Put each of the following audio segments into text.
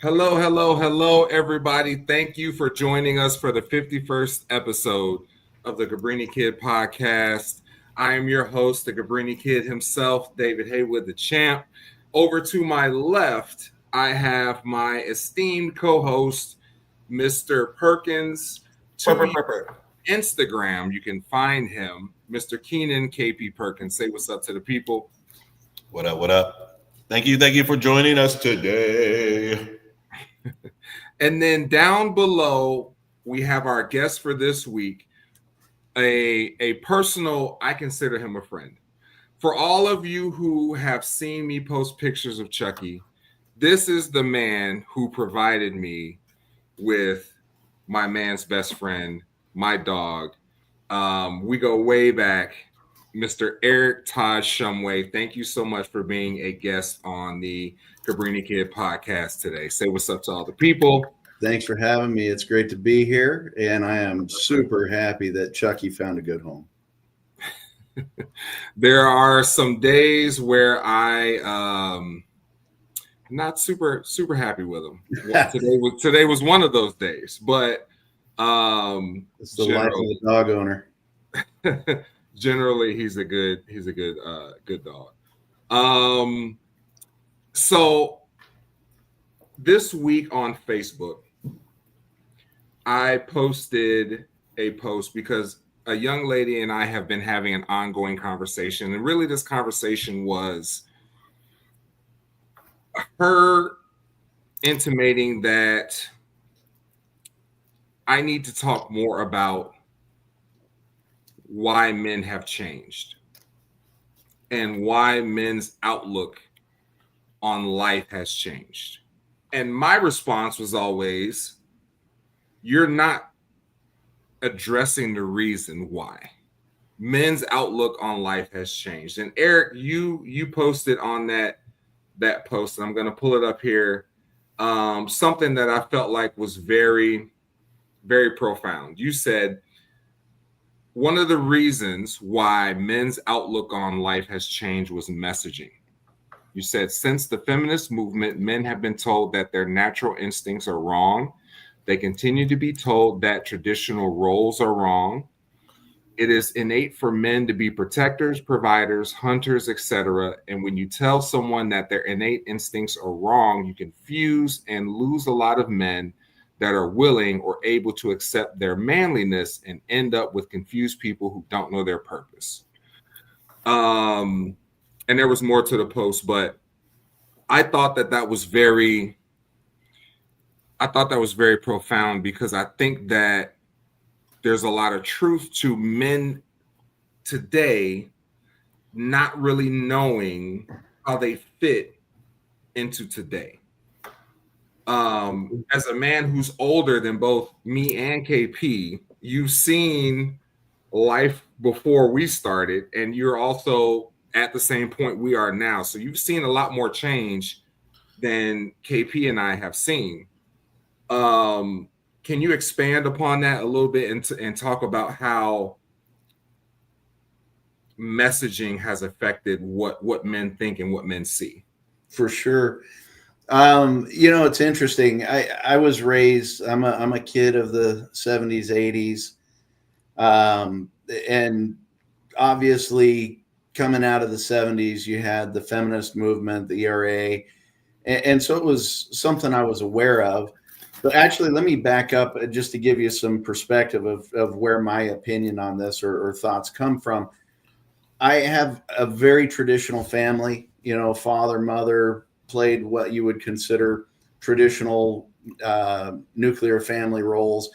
Hello, hello, hello, everybody. Thank you for joining us for the 51st episode of the Cabrini Kid podcast. I am your host, the Cabrini Kid himself, David Haywood, the champ. Over to my left, I have my esteemed co-host, Mr. Perkins. To Instagram, you can find him, Mr. Keinon KP Perkins. Say what's up to the people. What up? What up? Thank you for joining us today. And then down below, we have our guest for this week, a personal, I consider him a friend. For all of you who have seen me post pictures of Chucky, this is the man who provided me with my man's best friend, my dog. We go way back. Mr. Eric Todd Shumway, thank you so much for being a guest on the Cabrini Kid podcast today. Say what's up to all the people. Thanks for having me. It's great to be here, and I am super happy that Chucky found a good home. There are some days where I not super happy with him. Today was one of those days, but it's the life of a dog owner. Generally, he's a good dog. So this week on Facebook, I posted a post because a young lady and I have been having an ongoing conversation, and really this conversation was her intimating that I need to talk more about why men have changed and why men's outlook on life has changed. And my response was always, you're not addressing the reason why. Men's outlook on life has changed. And Eric, you posted on that post, and I'm going to pull it up here, something that I felt like was very, very profound. You said, one of the reasons why men's outlook on life has changed was messaging. You said, since the feminist movement, men have been told that their natural instincts are wrong. They continue to be told that traditional roles are wrong. It is innate for men to be protectors, providers, hunters, etc. And when you tell someone that their innate instincts are wrong, you confuse and lose a lot of men that are willing or able to accept their manliness and end up with confused people who don't know their purpose. And there was more to the post, but I thought that was very profound, because I think that there's a lot of truth to men today not really knowing how they fit into today. As a man who's older than both me and KP, you've seen life before we started, and you're also at the same point we are now. So you've seen a lot more change than KP and I have seen. Can you expand upon that a little bit and talk about how messaging has affected what men think and what men see? For sure. It's interesting. I was raised, I'm a kid of the 70s, 80s. And obviously coming out of the 70s, you had the feminist movement, the ERA. And so it was something I was aware of. But actually, let me back up just to give you some perspective of where my opinion on this or thoughts come from. I have a very traditional family, father, mother, played what you would consider traditional nuclear family roles.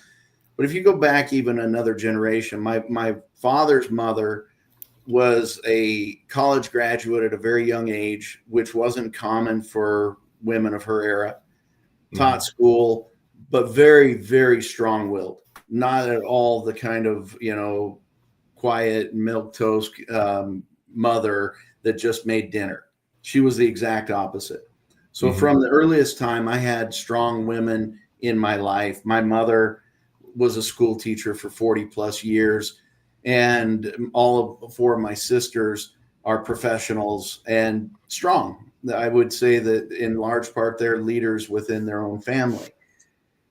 But if you go back even another generation, my father's mother was a college graduate at a very young age, which wasn't common for women of her era. Taught school, but very, very strong-willed. Not at all the kind of, quiet milquetoast mother that just made dinner. She was the exact opposite. So from the earliest time, I had strong women in my life. My mother was a school teacher for 40 plus years, and all of four of my sisters are professionals and strong. I would say that in large part they're leaders within their own family.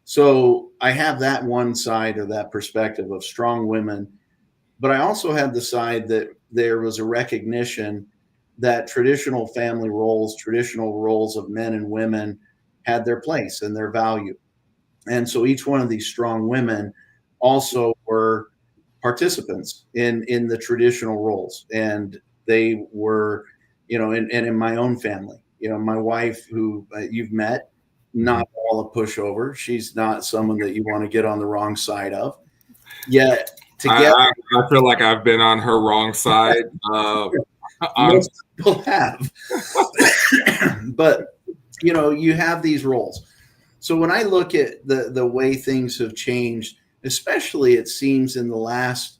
So I have that one side of that perspective of strong women, but I also had the side that there was a recognition that traditional family roles, traditional roles of men and women had their place and their value. And so each one of these strong women also were participants in the traditional roles. And they were, and in my own family, my wife, who you've met, not all a pushover. She's not someone that you want to get on the wrong side of. Yet together, I feel like I've been on her wrong side. Most people have. But, you have these roles. So when I look at the way things have changed, especially it seems in the last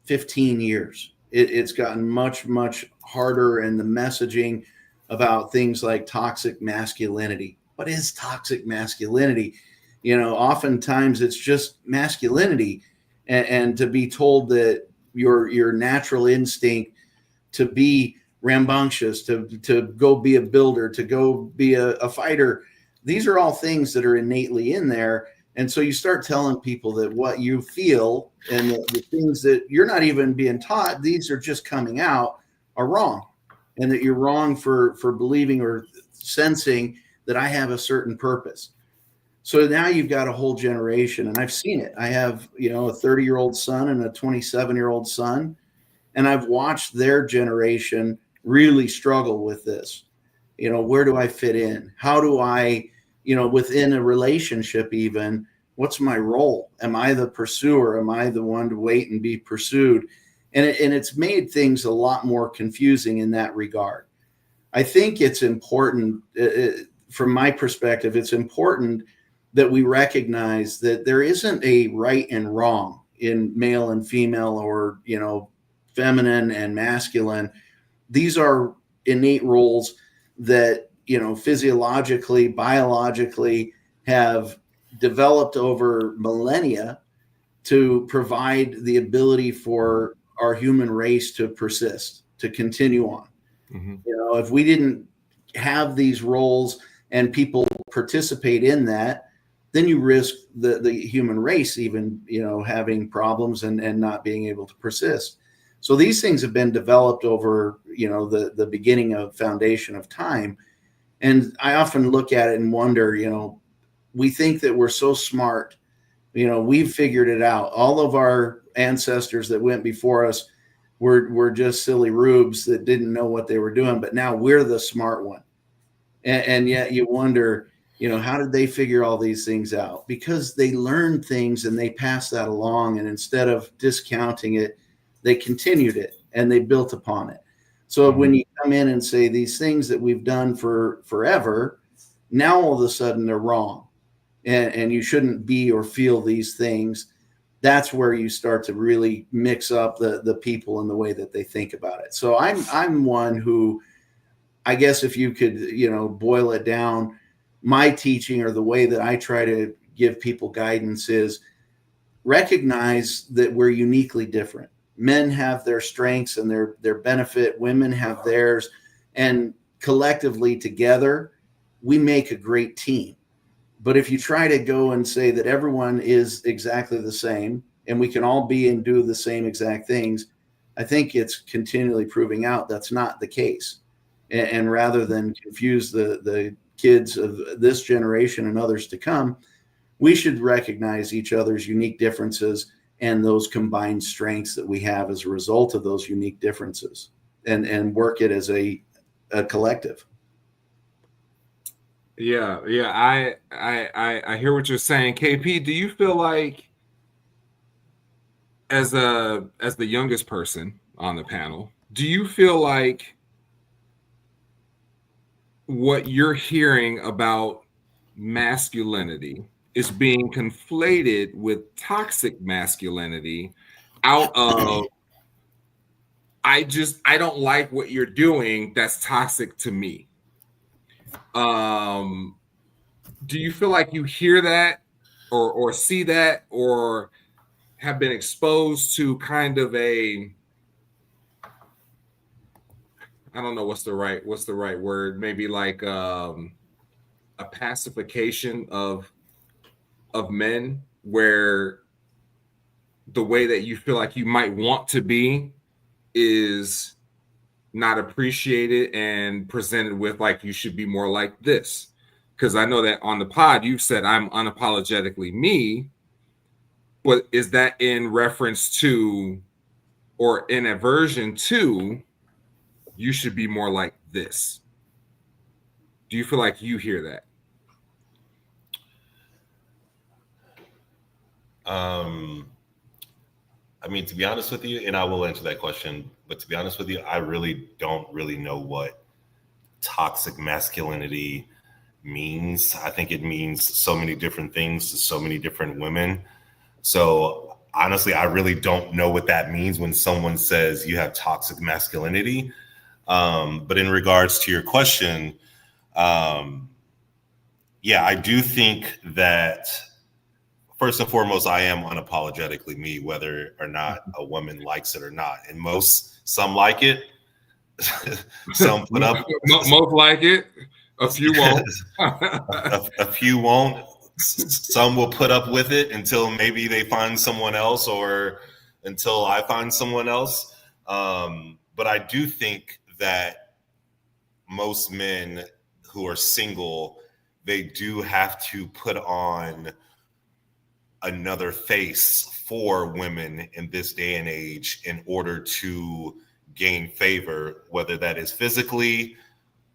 15 years, it's gotten much, much harder, and the messaging about things like toxic masculinity. What is toxic masculinity? Oftentimes it's just masculinity, and to be told that your natural instinct to be rambunctious, to go be a builder, to go be a fighter, these are all things that are innately in there. And so you start telling people that what you feel and the things that you're not even being taught, these are just coming out, are wrong. And that you're wrong for believing or sensing that I have a certain purpose. So now you've got a whole generation, and I've seen it. I have, a 30-year-old son and a 27-year-old son, and I've watched their generation really struggle with this. Where do I fit in? How do I, within a relationship even, what's my role? Am I the pursuer? Am I the one to wait and be pursued? And it's made things a lot more confusing in that regard. I think it's important, from my perspective, it's important that we recognize that there isn't a right and wrong in male and female, or, feminine and masculine. These are innate roles that, physiologically, biologically have developed over millennia to provide the ability for our human race to persist, to continue on. Mm-hmm. If we didn't have these roles and people participate in that, then you risk the human race even, having problems and not being able to persist. So these things have been developed over, the beginning of foundation of time. And I often look at it and wonder, we think that we're so smart, we've figured it out. All of our ancestors that went before us were just silly rubes that didn't know what they were doing. But now we're the smart one. And yet you wonder, how did they figure all these things out? Because they learned things and they passed that along. And instead of discounting it, they continued it and they built upon it. So when you come in and say these things that we've done for forever, now all of a sudden they're wrong, and you shouldn't be or feel these things, that's where you start to really mix up the people and the way that they think about it. So I'm one who, I guess if you could, boil it down, my teaching or the way that I try to give people guidance is recognize that we're uniquely different. Men have their strengths and their benefit. Women have theirs. And collectively together, we make a great team. But if you try to go and say that everyone is exactly the same and we can all be and do the same exact things, I think it's continually proving out that's not the case. And rather than confuse the kids of this generation and others to come, we should recognize each other's unique differences and those combined strengths that we have as a result of those unique differences, and work it as a collective. Yeah. I hear what you're saying. KP, do you feel like, as the youngest person on the panel, do you feel like what you're hearing about masculinity is being conflated with toxic masculinity out of, I don't like what you're doing, that's toxic to me? Do you feel like you hear that or see that, or have been exposed to kind of a I don't know what's the right word. Maybe like a pacification of men, where the way that you feel like you might want to be is not appreciated and presented with like you should be more like this. Because I know that on the pod you've said I'm unapologetically me, but is that in reference to or in aversion to you should be more like this? Do you feel like you hear that? I mean, to be honest with you, and I will answer that question, but to be honest with you, I really don't really know what toxic masculinity means. I think it means so many different things to so many different women. So honestly, I really don't know what that means when someone says you have toxic masculinity. But in regards to your question, yeah, I do think that first and foremost, I am unapologetically me, whether or not a woman likes it or not. And some like it. Some put up. Most like it. A few won't. a few won't. Some will put up with it until maybe they find someone else or until I find someone else. But I do think that most men who are single, they do have to put on another face for women in this day and age in order to gain favor, whether that is physically,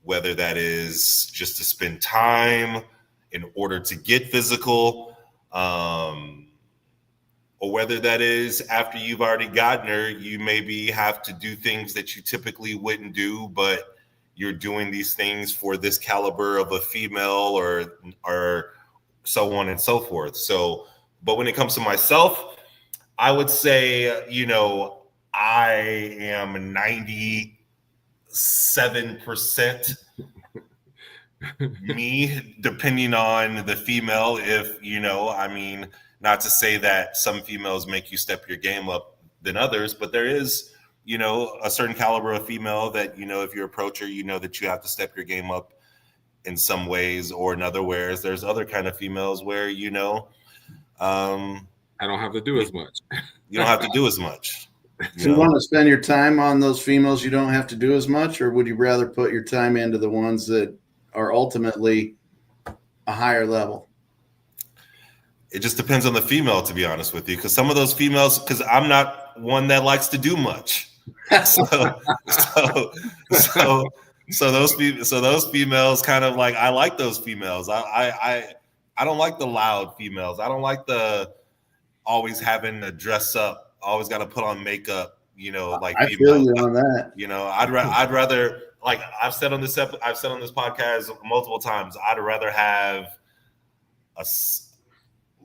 whether that is just to spend time in order to get physical, or whether that is after you've already gotten her, you maybe have to do things that you typically wouldn't do, but you're doing these things for this caliber of a female or so on and so forth. So, but when it comes to myself, I would say, I am 97% me, depending on the female. If, not to say that some females make you step your game up than others, but there is, a certain caliber of female that, if you approach her, that you have to step your game up in some ways or in other ways. There's other kind of females where, I don't have to do as much. You don't have to do as much. So you want to spend your time on those females you don't have to do as much, or would you rather put your time into the ones that are ultimately a higher level? It just depends on the female, to be honest with you, because some of those females, because I'm not one that likes to do much. So those females kind of like, I like those females. I don't like the loud females. I don't like the always having to dress up, always got to put on makeup, like I feel you on that. I'd rather, like I've said on this podcast multiple times, I'd rather have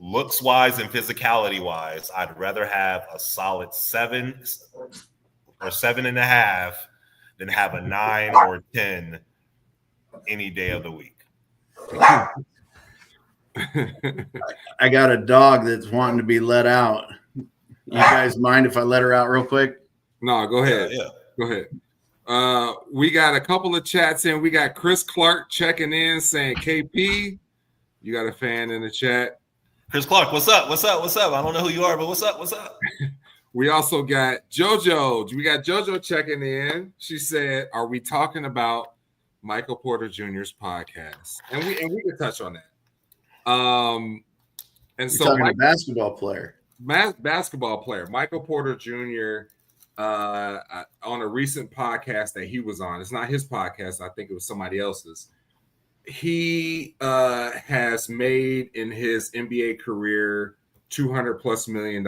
looks wise and physicality wise, I'd rather have a solid 7 or 7.5 than have a 9 or 10 any day of the week. I got a dog that's wanting to be let out. You guys mind if I let her out real quick? No, go ahead. Yeah. Go ahead. We got a couple of chats in. We got Chris Clark checking in saying, KP, you got a fan in the chat. Chris Clark, what's up? What's up? What's up? I don't know who you are, but what's up? What's up? We also got JoJo. We got JoJo checking in. She said, "Are we talking about Michael Porter Jr.'s podcast?" And we can touch on that. And You're so, talking a basketball player. Basketball player Michael Porter Jr. On a recent podcast that he was on. It's not his podcast. I think it was somebody else's. He has made in his NBA career $200+ million.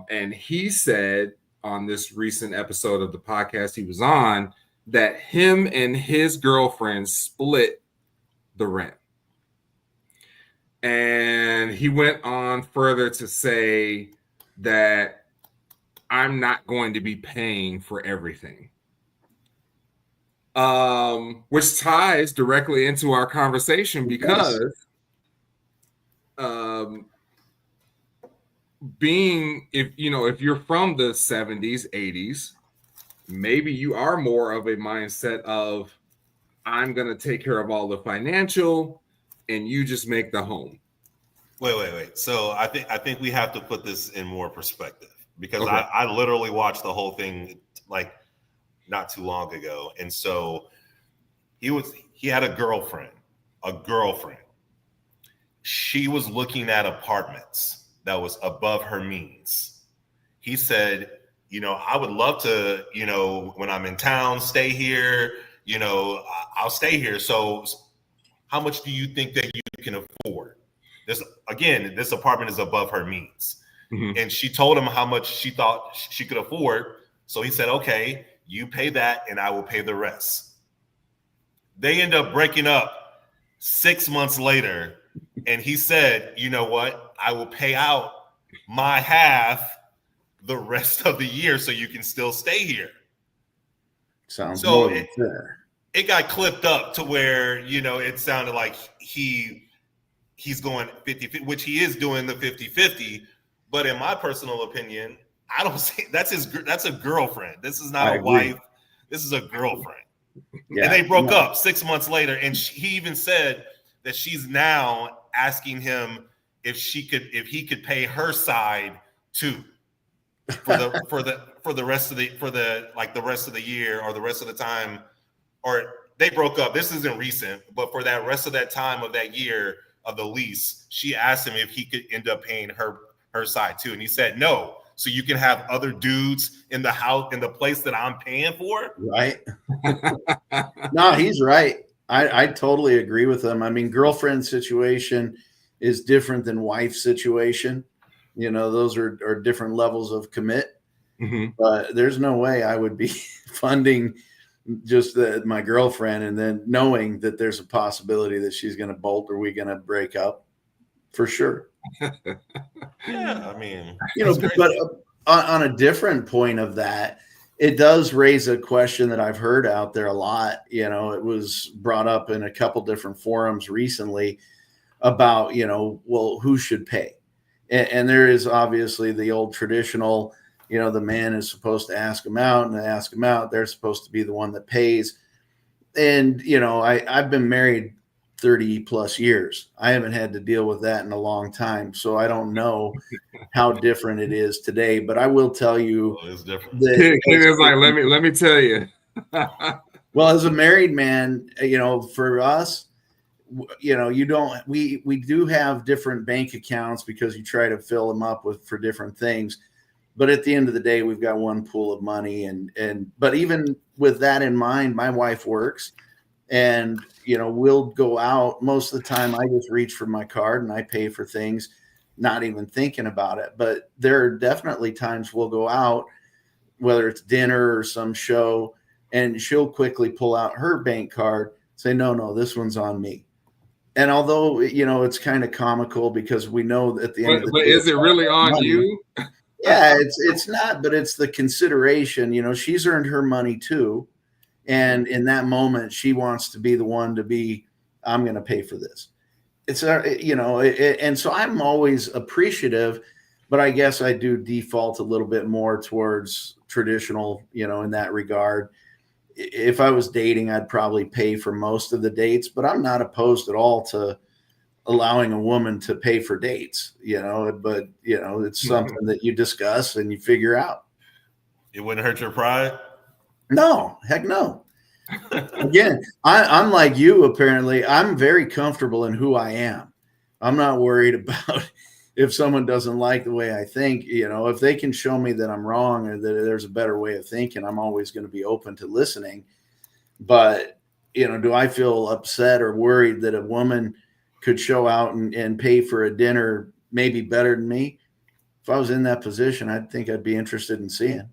And he said on this recent episode of the podcast he was on that him and his girlfriend split the rent. And he went on further to say that I'm not going to be paying for everything. Which ties directly into our conversation because if you're from the 70s, 80s, maybe you are more of a mindset of I'm going to take care of all the financial and you just make the home. Wait. So I think we have to put this in more perspective, because Okay. I literally watched the whole thing like not too long ago. And so he had a girlfriend. She was looking at apartments that was above her means. He said, I would love to, when I'm in town, stay here, I'll stay here. So how much do you think that you can afford? This apartment is above her means. Mm-hmm. And she told him how much she thought she could afford. So he said, okay, you pay that and I will pay the rest. They end up breaking up 6 months later. And he said, you know what? I will pay out my half the rest of the year so you can still stay here. Sounds more than fair. It got clipped up to where, it sounded like he's going 50-50, which he is doing the 50-50. But in my personal opinion, I don't see that's a girlfriend. This is not a wife. This is a girlfriend. Yeah, and they broke up 6 months later. And he even said that she's now asking him if he could pay her side too for the rest of the year or the rest of the time. Or they broke up. This isn't recent, but for that rest of that time of that year of the lease, she asked him if he could end up paying her side too. And he said, no. So you can have other dudes in the house, in the place that I'm paying for. Right. No, he's right. I totally agree with him. I mean, girlfriend situation is different than wife situation. Those are different levels of commit. Mm-hmm. But there's no way I would be funding just my girlfriend and then knowing that there's a possibility that she's going to bolt or we're going to break up for sure. Yeah, I mean, but on a different point of that, it does raise a question that I've heard out there a lot. It was brought up in a couple different forums recently about, well, who should pay? And there is obviously the old traditional, the man is supposed to ask him out, and they ask him out. They're supposed to be the one that pays. And, I've been married 30 plus years. I haven't had to deal with that in a long time. So I don't know how different it is today, but I will tell you it's different. It's like, let me tell you. Well, as a married man, for us, we do have different bank accounts because you try to fill them up for different things. But at the end of the day, we've got one pool of money. But even with that in mind, my wife works. And, we'll go out. Most of the time, I just reach for my card and I pay for things, not even thinking about it. But there are definitely times we'll go out, whether it's dinner or some show, and she'll quickly pull out her bank card, say, no, this one's on me. And although, it's kind of comical because we know at the end of the day. But is it really on you? Yeah, it's not, but it's the consideration. She's earned her money too. And in that moment, she wants to be the one to be, I'm going to pay for this. It's, and so I'm always appreciative, but I guess I do default a little bit more towards traditional, in that regard. If I was dating, I'd probably pay for most of the dates, but I'm not opposed at all to allowing a woman to pay for dates, but, it's something that you discuss and you figure out. It wouldn't hurt your pride? No, heck no. Again, I'm like you, apparently. I'm very comfortable in who I am. I'm not worried about if someone doesn't like the way I think. If they can show me that I'm wrong or that there's a better way of thinking, I'm always going to be open to listening. But, do I feel upset or worried that a woman could show out and pay for a dinner maybe better than me? If I was in that position, I think I'd be interested in seeing.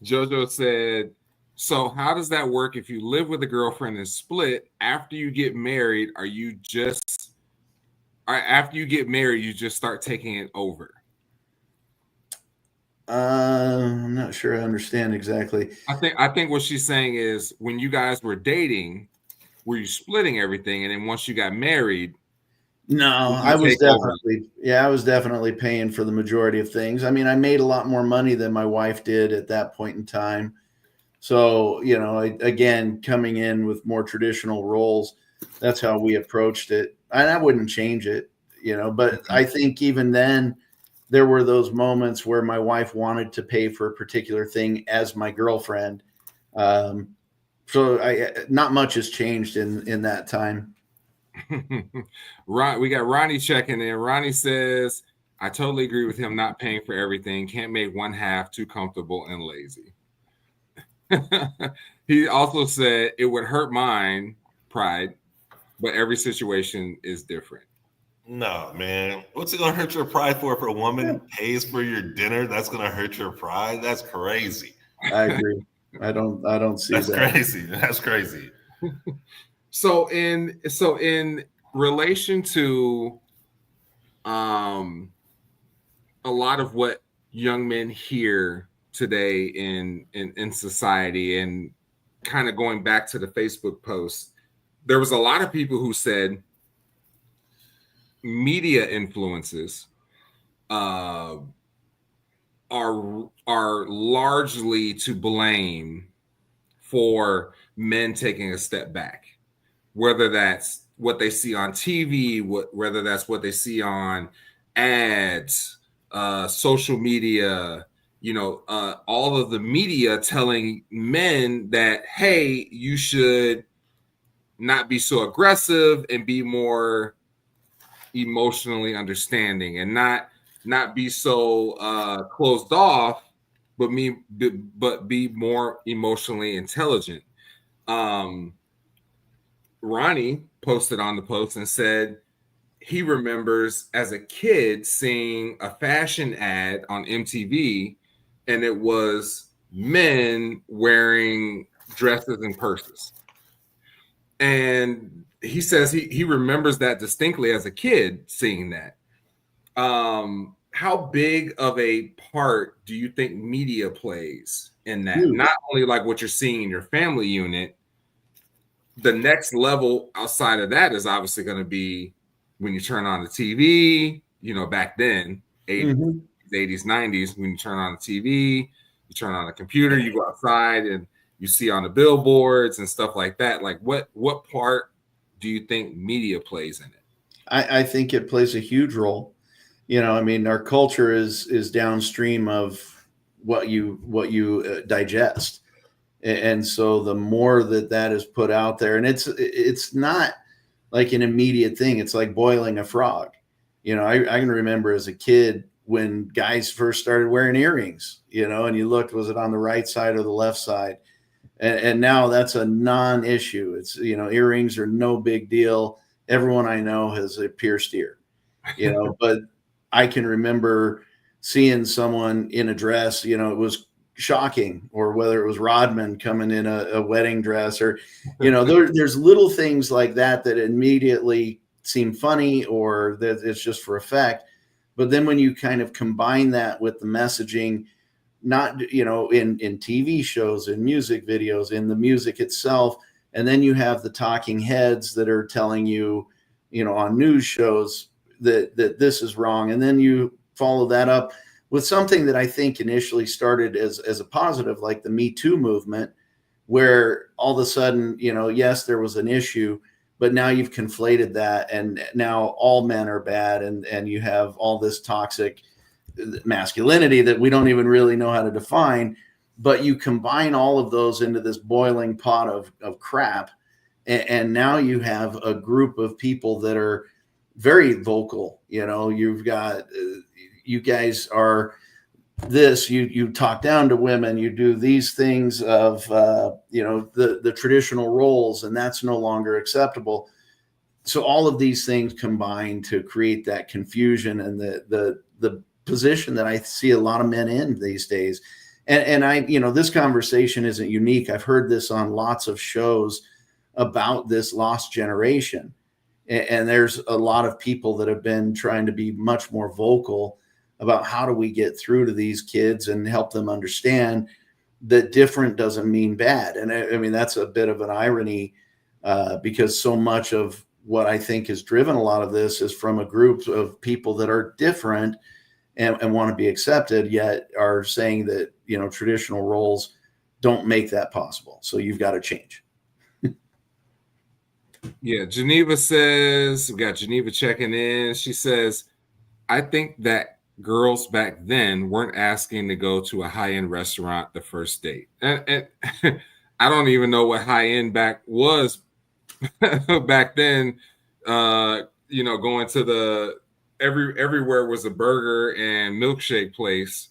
Jojo said, so how does that work if you live with a girlfriend and split? After you get married, after you get married, you just start taking it over? I'm not sure I understand exactly. I think what she's saying is when you guys were dating, were you splitting everything? And then once you got married, No, I was take over? I was definitely paying for the majority of things. I mean, I made a lot more money than my wife did at that point in time. So, again, coming in with more traditional roles, that's how we approached it. And I wouldn't change it, but I think even then there were those moments where my wife wanted to pay for a particular thing as my girlfriend. So not much has changed in that time. Right, we got Ronnie checking in. Ronnie says, I totally agree with him not paying for everything. Can't make one half too comfortable and lazy. He also said it would hurt mine pride, but every situation is different. No, man. What's it gonna hurt your pride for? If a woman pays for your dinner, that's gonna hurt your pride? That's crazy. I agree. I don't see That's that. crazy. That's crazy. So in relation to a lot of what young men hear today in society, and kind of going back to the Facebook post, there was a lot of people who said media influences are largely to blame for men taking a step back, whether that's what they see on TV, whether that's what they see on ads, social media, all of the media telling men that, hey, you should not be so aggressive and be more emotionally understanding, and not be so closed off, but be more emotionally intelligent. Ronnie posted on the post and said he remembers as a kid seeing a fashion ad on MTV, and it was men wearing dresses and purses. And he says he remembers that distinctly as a kid seeing that. How big of a part do you think media plays in that? Huge. Not only like what you're seeing in your family unit, the next level outside of that is obviously going to be when you turn on the TV, back then, 80s, 90s, when you turn on the TV, you turn on the computer, you go outside and you see on the billboards and stuff like that. Like what part do you think media plays in it? I think it plays a huge role. I mean, our culture is downstream of what you digest. And so the more that is put out there, and it's not like an immediate thing. It's like boiling a frog. I can remember as a kid when guys first started wearing earrings, and you looked, was it on the right side or the left side? And now that's a non-issue. It's, earrings are no big deal. Everyone I know has a pierced ear, but I can remember seeing someone in a dress, it was shocking, or whether it was Rodman coming in a wedding dress, or there's little things like that immediately seem funny, or that it's just for effect. But then when you kind of combine that with the messaging, not in TV shows, in music videos, in the music itself, and then you have the talking heads that are telling you, on news shows that this is wrong, and then you follow that up with something that I think initially started as a positive, like the Me Too movement, where all of a sudden, yes, there was an issue, but now you've conflated that, and now all men are bad, and you have all this toxic masculinity that we don't even really know how to define. But you combine all of those into this boiling pot of crap, and now you have a group of people that are very vocal. You've got you guys are this, you talk down to women, you do these things of the traditional roles, and that's no longer acceptable. So all of these things combine to create that confusion and the position that I see a lot of men in these days. And I, this conversation isn't unique. I've heard this on lots of shows about this lost generation. And there's a lot of people that have been trying to be much more vocal about how do we get through to these kids and help them understand that different doesn't mean bad. And I mean, that's a bit of an irony because so much of what I think has driven a lot of this is from a group of people that are different and want to be accepted, yet are saying that, traditional roles don't make that possible. So you've got to change. Yeah, Geneva says, we got Geneva checking in. She says, I think that girls back then weren't asking to go to a high-end restaurant the first date. And I don't even know what high-end was back then. Going to the everywhere was a burger and milkshake place.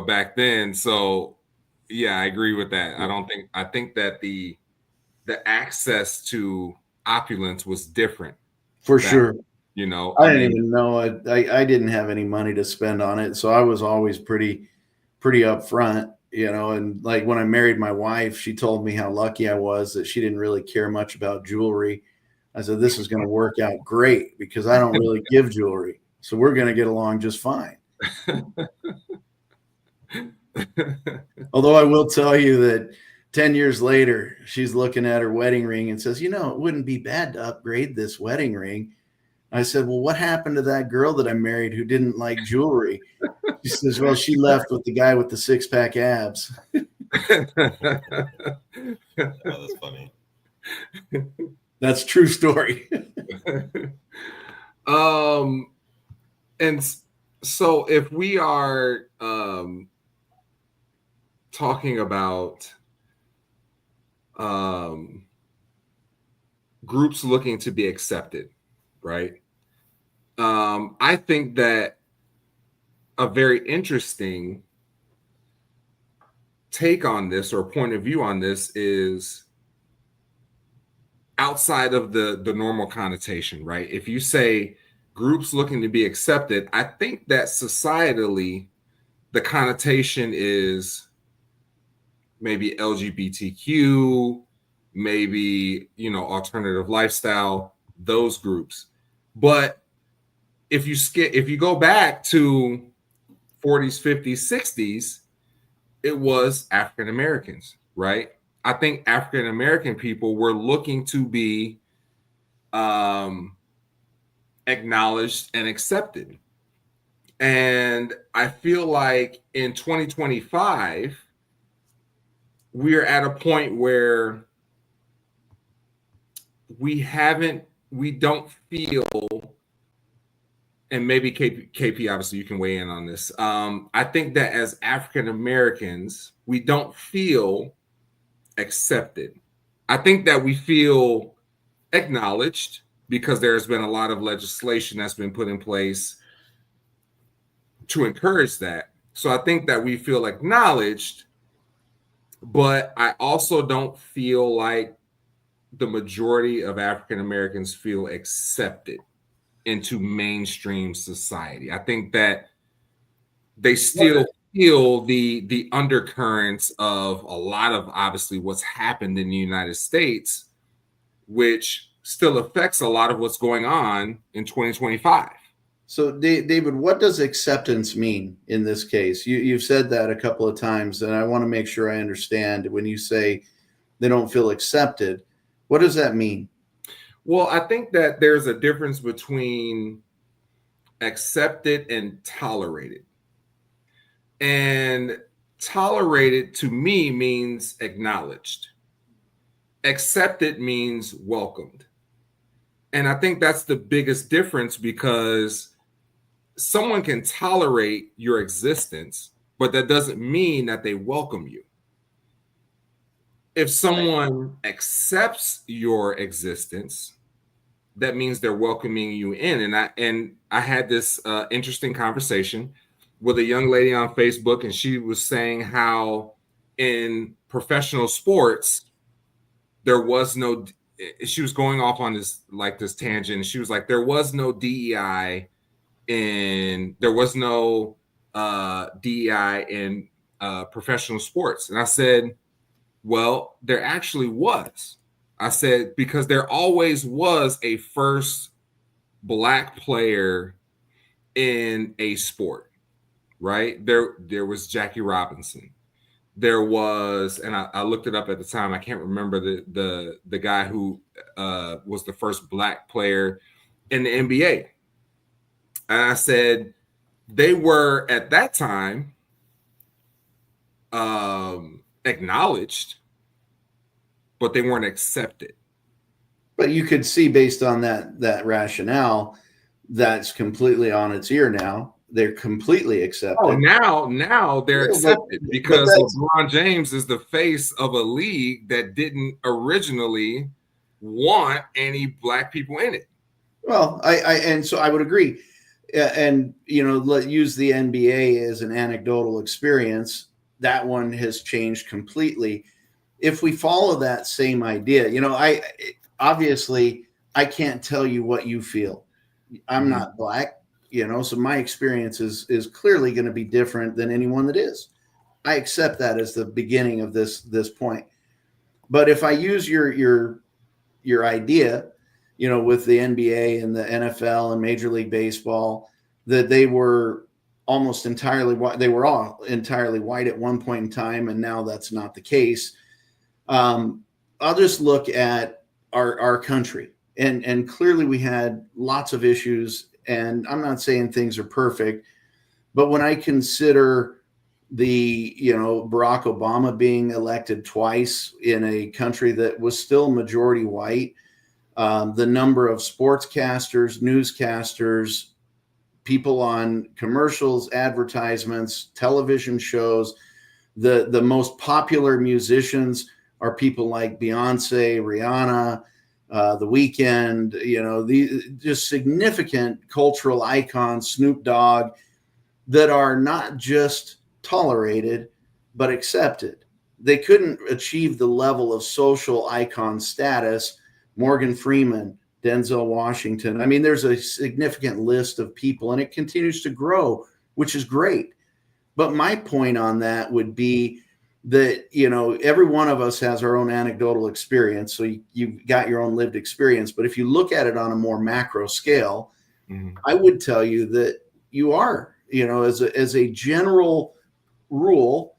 Back then. So yeah, I agree with that. I think that the access to opulence was different. For sure. I didn't even know I didn't have any money to spend on it. So I was always pretty upfront, and like when I married my wife, she told me how lucky I was that she didn't really care much about jewelry. I said, this is going to work out great because I don't really give jewelry. So we're going to get along just fine. Although I will tell you that 10 years later, she's looking at her wedding ring and says, it wouldn't be bad to upgrade this wedding ring. I said, well, what happened to that girl that I married who didn't like jewelry? She says, well, she left with the guy with the 6-pack abs. That's funny. That's true story. And so if we are talking about groups looking to be accepted, right? I think that a very interesting take on this or point of view on this is outside of the normal connotation, right? If you say groups looking to be accepted, I think that societally the connotation is maybe LGBTQ, maybe, alternative lifestyle, those groups. But if you go back to 40s, 50s, 60s, it was African Americans, right? I think African American people were looking to be acknowledged and accepted. And I feel like in 2025, we're at a point where we don't feel, and maybe KP, obviously you can weigh in on this. I think that as African Americans, we don't feel accepted. I think that we feel acknowledged because there's been a lot of legislation that's been put in place to encourage that. So I think that we feel acknowledged, but I also don't feel like the majority of African Americans feel accepted into mainstream society. I think that they still feel the undercurrents of a lot of obviously what's happened in the United States, which still affects a lot of what's going on in 2025. So David, what does acceptance mean in this case? You've said that a couple of times, and I want to make sure I understand. When you say they don't feel accepted, what does that mean? Well, I think that there's a difference between accepted and tolerated. And tolerated to me means acknowledged. Accepted means welcomed. And I think that's the biggest difference, because someone can tolerate your existence, but that doesn't mean that they welcome you. If someone accepts your existence, that means they're welcoming you in. And I had this interesting conversation with a young lady on Facebook, and she was saying how in professional sports, she was going off on this tangent. And she was like, there was no DEI in professional sports. And I said, well, there actually was. I said, because there always was a first Black player in a sport, right? There was Jackie Robinson. there was, and I looked it up at the time. I can't remember the guy who was the first black player in the NBA. And I said they were at that time acknowledged, but they weren't accepted. But you could see based on that rationale, that's completely on its ear now. They're completely accepted. Oh, now they're accepted because LeBron James is the face of a league that didn't originally want any black people in it. Well, and so I would agree. And, use the NBA as an anecdotal experience. That one has changed completely. If we follow that same idea, obviously I can't tell you what you feel. I'm not black, so my experience is clearly going to be different than anyone that is. I accept that as the beginning of this point. But if I use your idea, with the NBA and the NFL and Major League Baseball, that they were almost entirely white. They were all entirely white at one point in time, and now that's not the case. I'll just look at our country, and clearly we had lots of issues, and I'm not saying things are perfect, but when I consider the, Barack Obama being elected twice in a country that was still majority white, the number of sportscasters, newscasters, people on commercials, advertisements, television shows, the most popular musicians are people like Beyonce, Rihanna, The Weeknd, the just significant cultural icons, Snoop Dogg, that are not just tolerated, but accepted. They couldn't achieve the level of social icon status. Morgan Freeman, Denzel Washington. I mean, there's a significant list of people, and it continues to grow, which is great. But my point on that would be that, every one of us has our own anecdotal experience. So you've got your own lived experience. But if you look at it on a more macro scale, I would tell you that you are, as a general rule,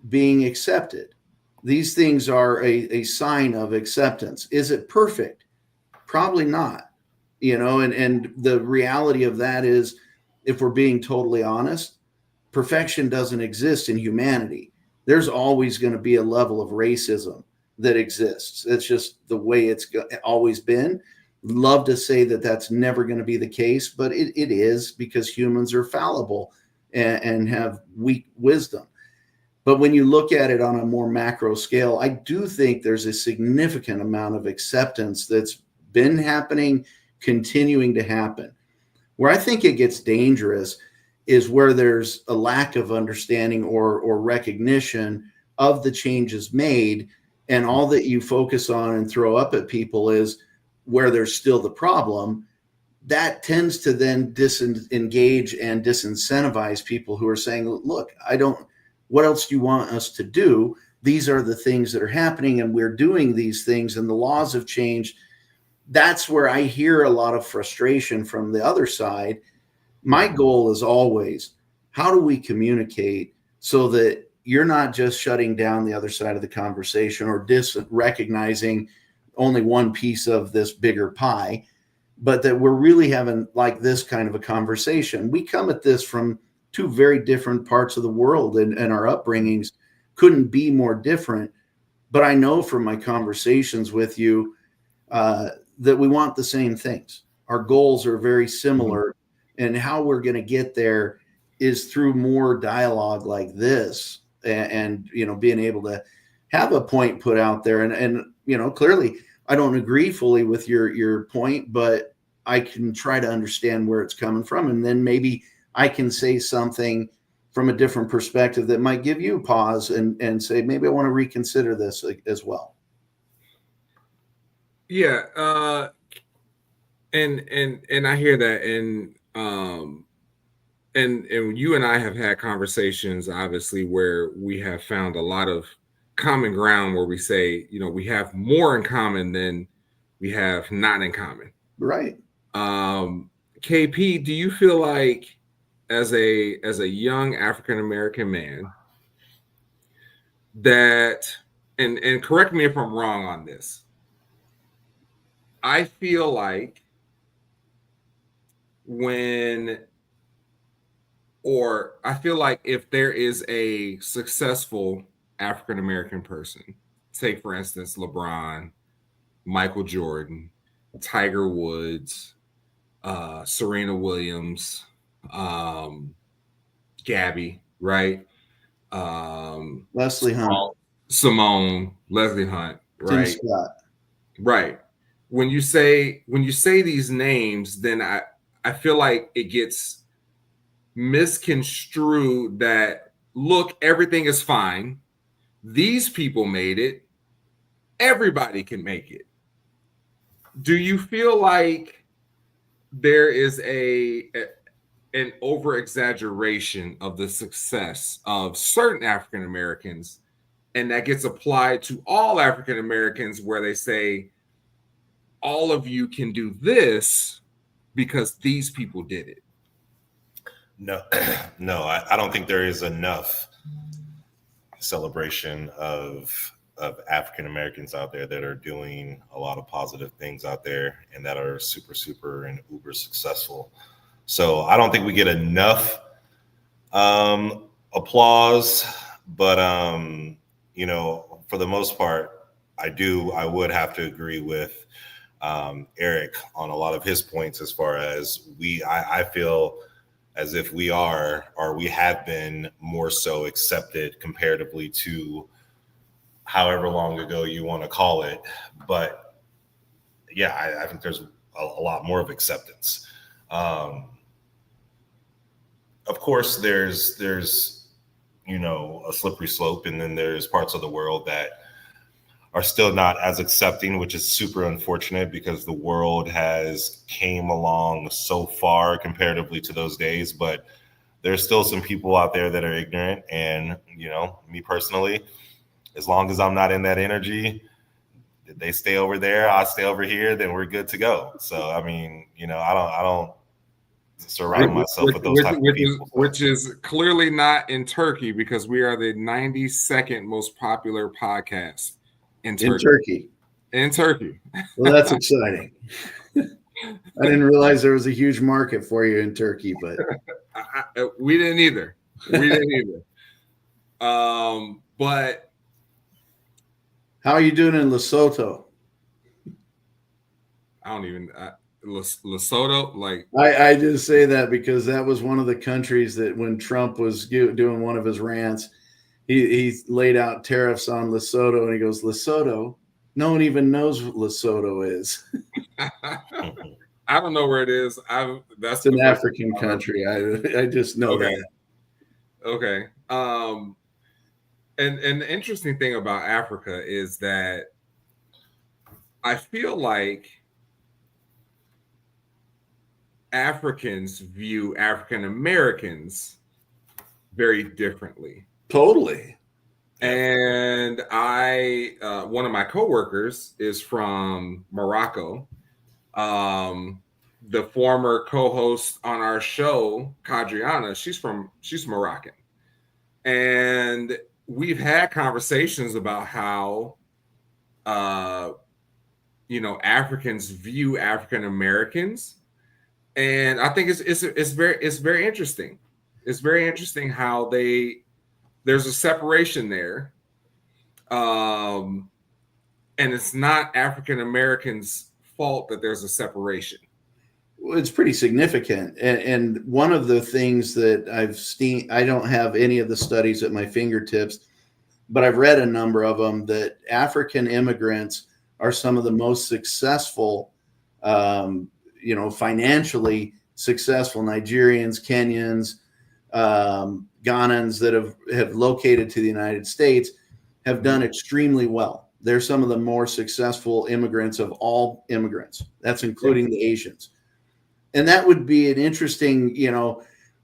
being accepted. These things are a sign of acceptance. Is it perfect? Probably not. And the reality of that is, if we're being totally honest, perfection doesn't exist in humanity. There's always going to be a level of racism that exists. It's just the way it's always been. Love to say that that's never going to be the case, but it is, because humans are fallible and have weak wisdom. But when you look at it on a more macro scale, I do think there's a significant amount of acceptance that's been happening, continuing to happen. Where I think it gets dangerous is where there's a lack of understanding or recognition of the changes made, and all that you focus on and throw up at people is where there's still the problem. That tends to then disengage and disincentivize people who are saying, look, what else do you want us to do? These are the things that are happening, and we're doing these things, and the laws have changed. That's where I hear a lot of frustration from the other side. My goal is always, how do we communicate so that you're not just shutting down the other side of the conversation or recognizing only one piece of this bigger pie, but that we're really having like this kind of a conversation. We come at this from two very different parts of the world, and our upbringings couldn't be more different. But I know from my conversations with you that we want the same things. Our goals are very similar, and how we're going to get there is through more dialogue like this, and being able to have a point put out there. And clearly I don't agree fully with your point, but I can try to understand where it's coming from, and then maybe I can say something from a different perspective that might give you pause and say, maybe I want to reconsider this as well. Yeah. And I hear that. And you and I have had conversations, obviously, where we have found a lot of common ground, where we say, we have more in common than we have not in common. Right. KP, do you feel like, as a young African-American man, that, and correct me if I'm wrong on this, I feel like I feel like if there is a successful African American person, take for instance LeBron, Michael Jordan, Tiger Woods, Serena Williams, Gabby, right? Leslie Hunt, Simone, Leslie Hunt, Tim right? Scott. Right. When you say these names, then I feel like it gets misconstrued that look, everything is fine. These people made it. Everybody can make it. Do you feel like there is an over exaggeration of the success of certain African Americans, and that gets applied to all African Americans, where they say all of you can do this because these people did it? No, no, I don't think there is enough celebration of African Americans out there that are doing a lot of positive things out there and that are super and uber successful. So I don't think we get enough applause, but for the most part, I would have to agree with Eric on a lot of his points as far as I feel as if we are, or we have been more so accepted comparatively to however long ago you want to call it. But yeah, I think there's a lot more of acceptance. Of course, there's a slippery slope, and then there's parts of the world that are still not as accepting, which is super unfortunate because the world has came along so far comparatively to those days. But there's still some people out there that are ignorant, and me personally, as long as I'm not in that energy, they stay over there, I stay over here, then we're good to go. So I mean, I don't surround myself with those type of people. Which is clearly not in Turkey, because we are the 92nd most popular podcast in Turkey. Well, that's exciting. I didn't realize there was a huge market for you in Turkey, but we didn't either. But how are you doing in Lesotho? I don't even Lesotho. Like I just say that because that was one of the countries that when Trump was doing one of his rants, he laid out tariffs on Lesotho, and he goes, Lesotho. No one even knows what Lesotho is. I don't know where it is. That's an African country. I just know that. Okay. And the interesting thing about Africa is that I feel like Africans view African Americans very differently. Totally. And one of my coworkers is from Morocco. The former co-host on our show, Kadriana, she's Moroccan. And we've had conversations about how, Africans view African Americans. And I think it's very interesting. It's very interesting how there's a separation there. And it's not African Americans' fault that there's a separation. Well, it's pretty significant. And one of the things that I've seen, I don't have any of the studies at my fingertips, but I've read a number of them, that African immigrants are some of the most successful, financially successful Nigerians, Kenyans, Ghanans that have located to the United States have done extremely well. They're some of the more successful immigrants of all immigrants. That's including the Asians. And that would be an interesting,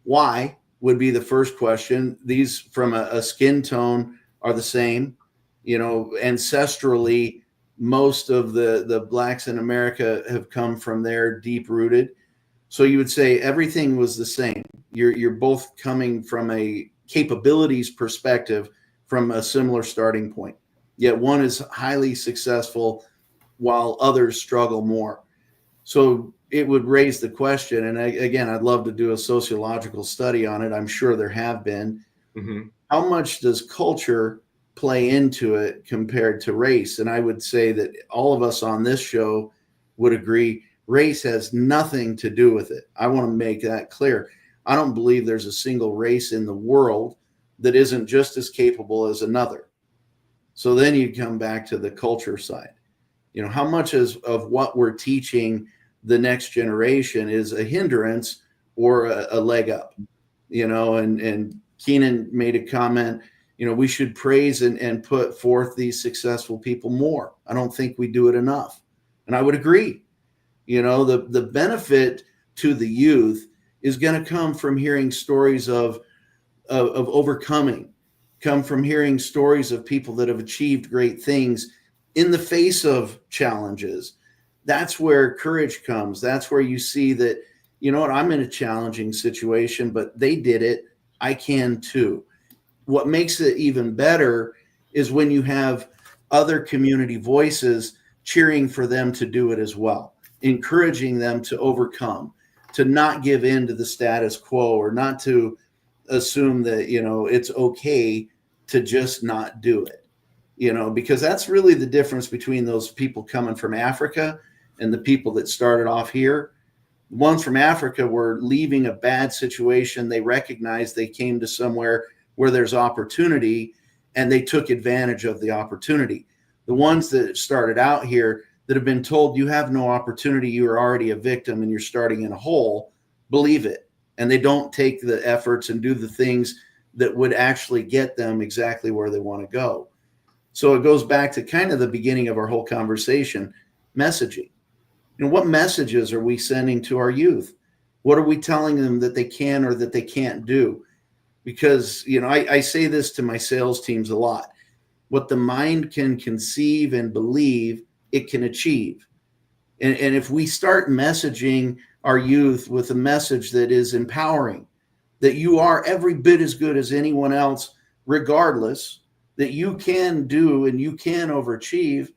why would be the first question. These from a skin tone are the same, ancestrally, most of the blacks in America have come from there, deep rooted. So you would say everything was the same. You're both coming from a capabilities perspective from a similar starting point. Yet one is highly successful while others struggle more. So it would raise the question, and again, I'd love to do a sociological study on it. I'm sure there have been. Mm-hmm. How much does culture play into it compared to race? And I would say that all of us on this show would agree race has nothing to do with it. I want to make that clear. I don't believe there's a single race in the world that isn't just as capable as another. So then you come back to the culture side. You know, how much of what we're teaching the next generation is a hindrance or a leg up? You know, and Keinon made a comment, you know, we should praise and put forth these successful people more. I don't think we do it enough. And I would agree. You know, the benefit to the youth is going to come from hearing stories of overcoming, come from hearing stories of people that have achieved great things in the face of challenges. That's where courage comes. That's where you see that, you know what, I'm in a challenging situation, but they did it. I can too. What makes it even better is when you have other community voices cheering for them to do it as well, encouraging them to overcome, to not give in to the status quo, or not to assume that, you know, it's okay to just not do it, you know, because that's really the difference between those people coming from Africa and the people that started off here. The ones from Africa were leaving a bad situation. They recognized they came to somewhere where there's opportunity, and they took advantage of the opportunity. The ones that started out here that have been told you have no opportunity, you are already a victim and you're starting in a hole, believe it. And they don't take the efforts and do the things that would actually get them exactly where they want to go. So it goes back to kind of the beginning of our whole conversation, messaging. You know, what messages are we sending to our youth? What are we telling them that they can or that they can't do? Because, you know, I say this to my sales teams a lot. What the mind can conceive and believe, it can achieve. And if we start messaging our youth with a message that is empowering, that you are every bit as good as anyone else, regardless, that you can do and you can overachieve,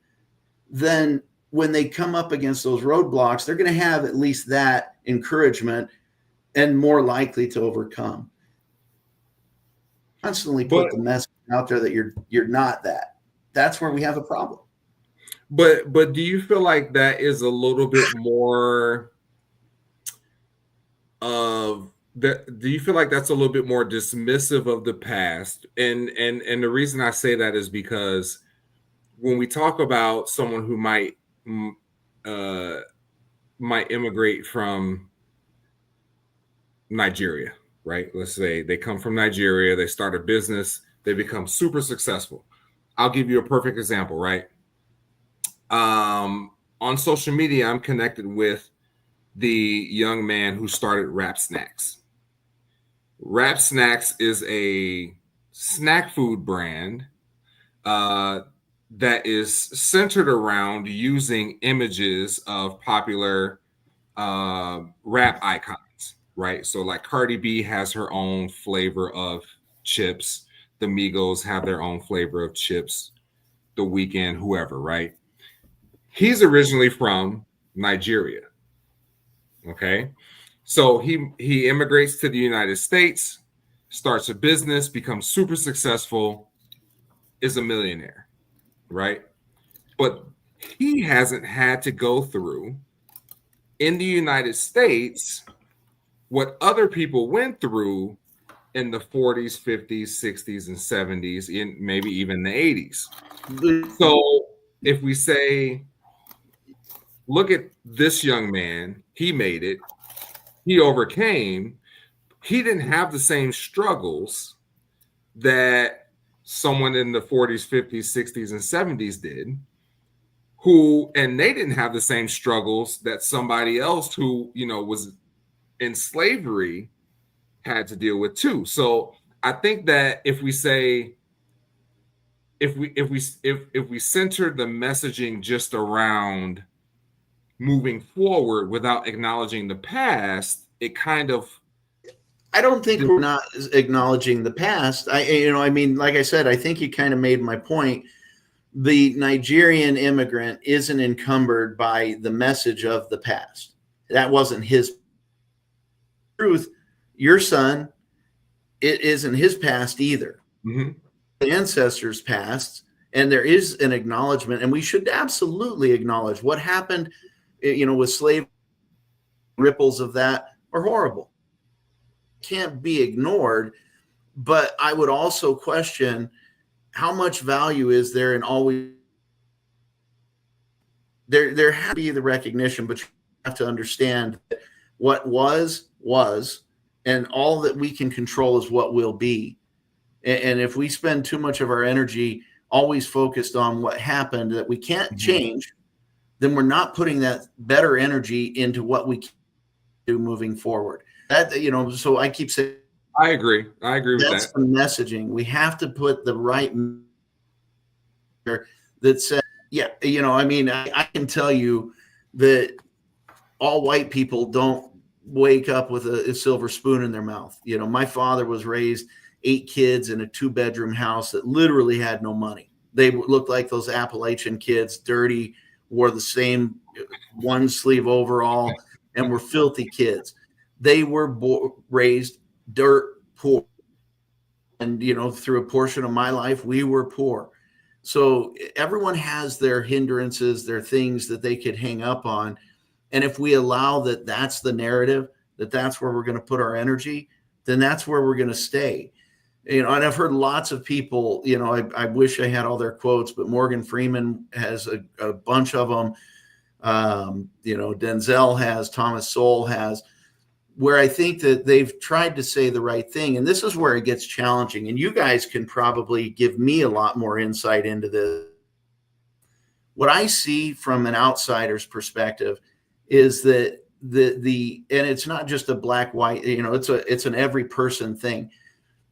then when they come up against those roadblocks, they're going to have at least that encouragement and more likely to overcome. Constantly put the message out there that you're not that. That's where we have a problem. But do you feel like that is a little bit more of that? Do you feel like that's a little bit more dismissive of the past? And the reason I say that is because when we talk about someone who might immigrate from Nigeria, right? Let's say they come from Nigeria, they start a business, they become super successful. I'll give you a perfect example, right? On social media, I'm connected with the young man who started Rap Snacks. Rap Snacks is a snack food brand that is centered around using images of popular rap icons, right? So like Cardi B has her own flavor of chips. The Migos have their own flavor of chips. The Weeknd, whoever, right? He's originally from Nigeria. Okay. So he immigrates to the United States, starts a business, becomes super successful, is a millionaire, right? But he hasn't had to go through in the United States what other people went through in the 40s, 50s, 60s, and 70s, and maybe even the 80s. So if we say, look at this young man, he made it, he overcame, he didn't have the same struggles that someone in the 40s, 50s, 60s, and 70s did, and they didn't have the same struggles that somebody else who, you know, was in slavery had to deal with too. So I think that if we say, if we center the messaging just around moving forward without acknowledging the past, it kind of I don't think we're not acknowledging the past. I mean, like I said, I think you kind of made my point. The Nigerian immigrant isn't encumbered by the message of the past. That wasn't his truth. Your son, it isn't his past either. Mm-hmm. The ancestors' past, and there is an acknowledgement, and we should absolutely acknowledge what happened, with slave ripples of that are horrible. Can't be ignored, but I would also question how much value is there in always there has to be the recognition, but you have to understand that what was, and all that we can control is what will be. And if we spend too much of our energy always focused on what happened that we can't change, then we're not putting that better energy into what we can do moving forward. That, so I keep saying, I agree with that's that. the messaging. We have to put the right that says, I can tell you that all white people don't wake up with a silver spoon in their mouth. My father was raised 8 kids in a 2-bedroom house that literally had no money. They looked like those Appalachian kids, dirty, wore the same one sleeve overall, and were filthy kids. They were raised dirt poor. And, through a portion of my life, we were poor. So everyone has their hindrances, their things that they could hang up on. And if we allow that that's the narrative, that's where we're going to put our energy, then that's where we're going to stay. And I've heard lots of people, I wish I had all their quotes, but Morgan Freeman has a bunch of them. Denzel has, Thomas Sowell has, where I think that they've tried to say the right thing. And this is where it gets challenging. And you guys can probably give me a lot more insight into this. What I see from an outsider's perspective is that and it's not just a black, white, it's an every person thing.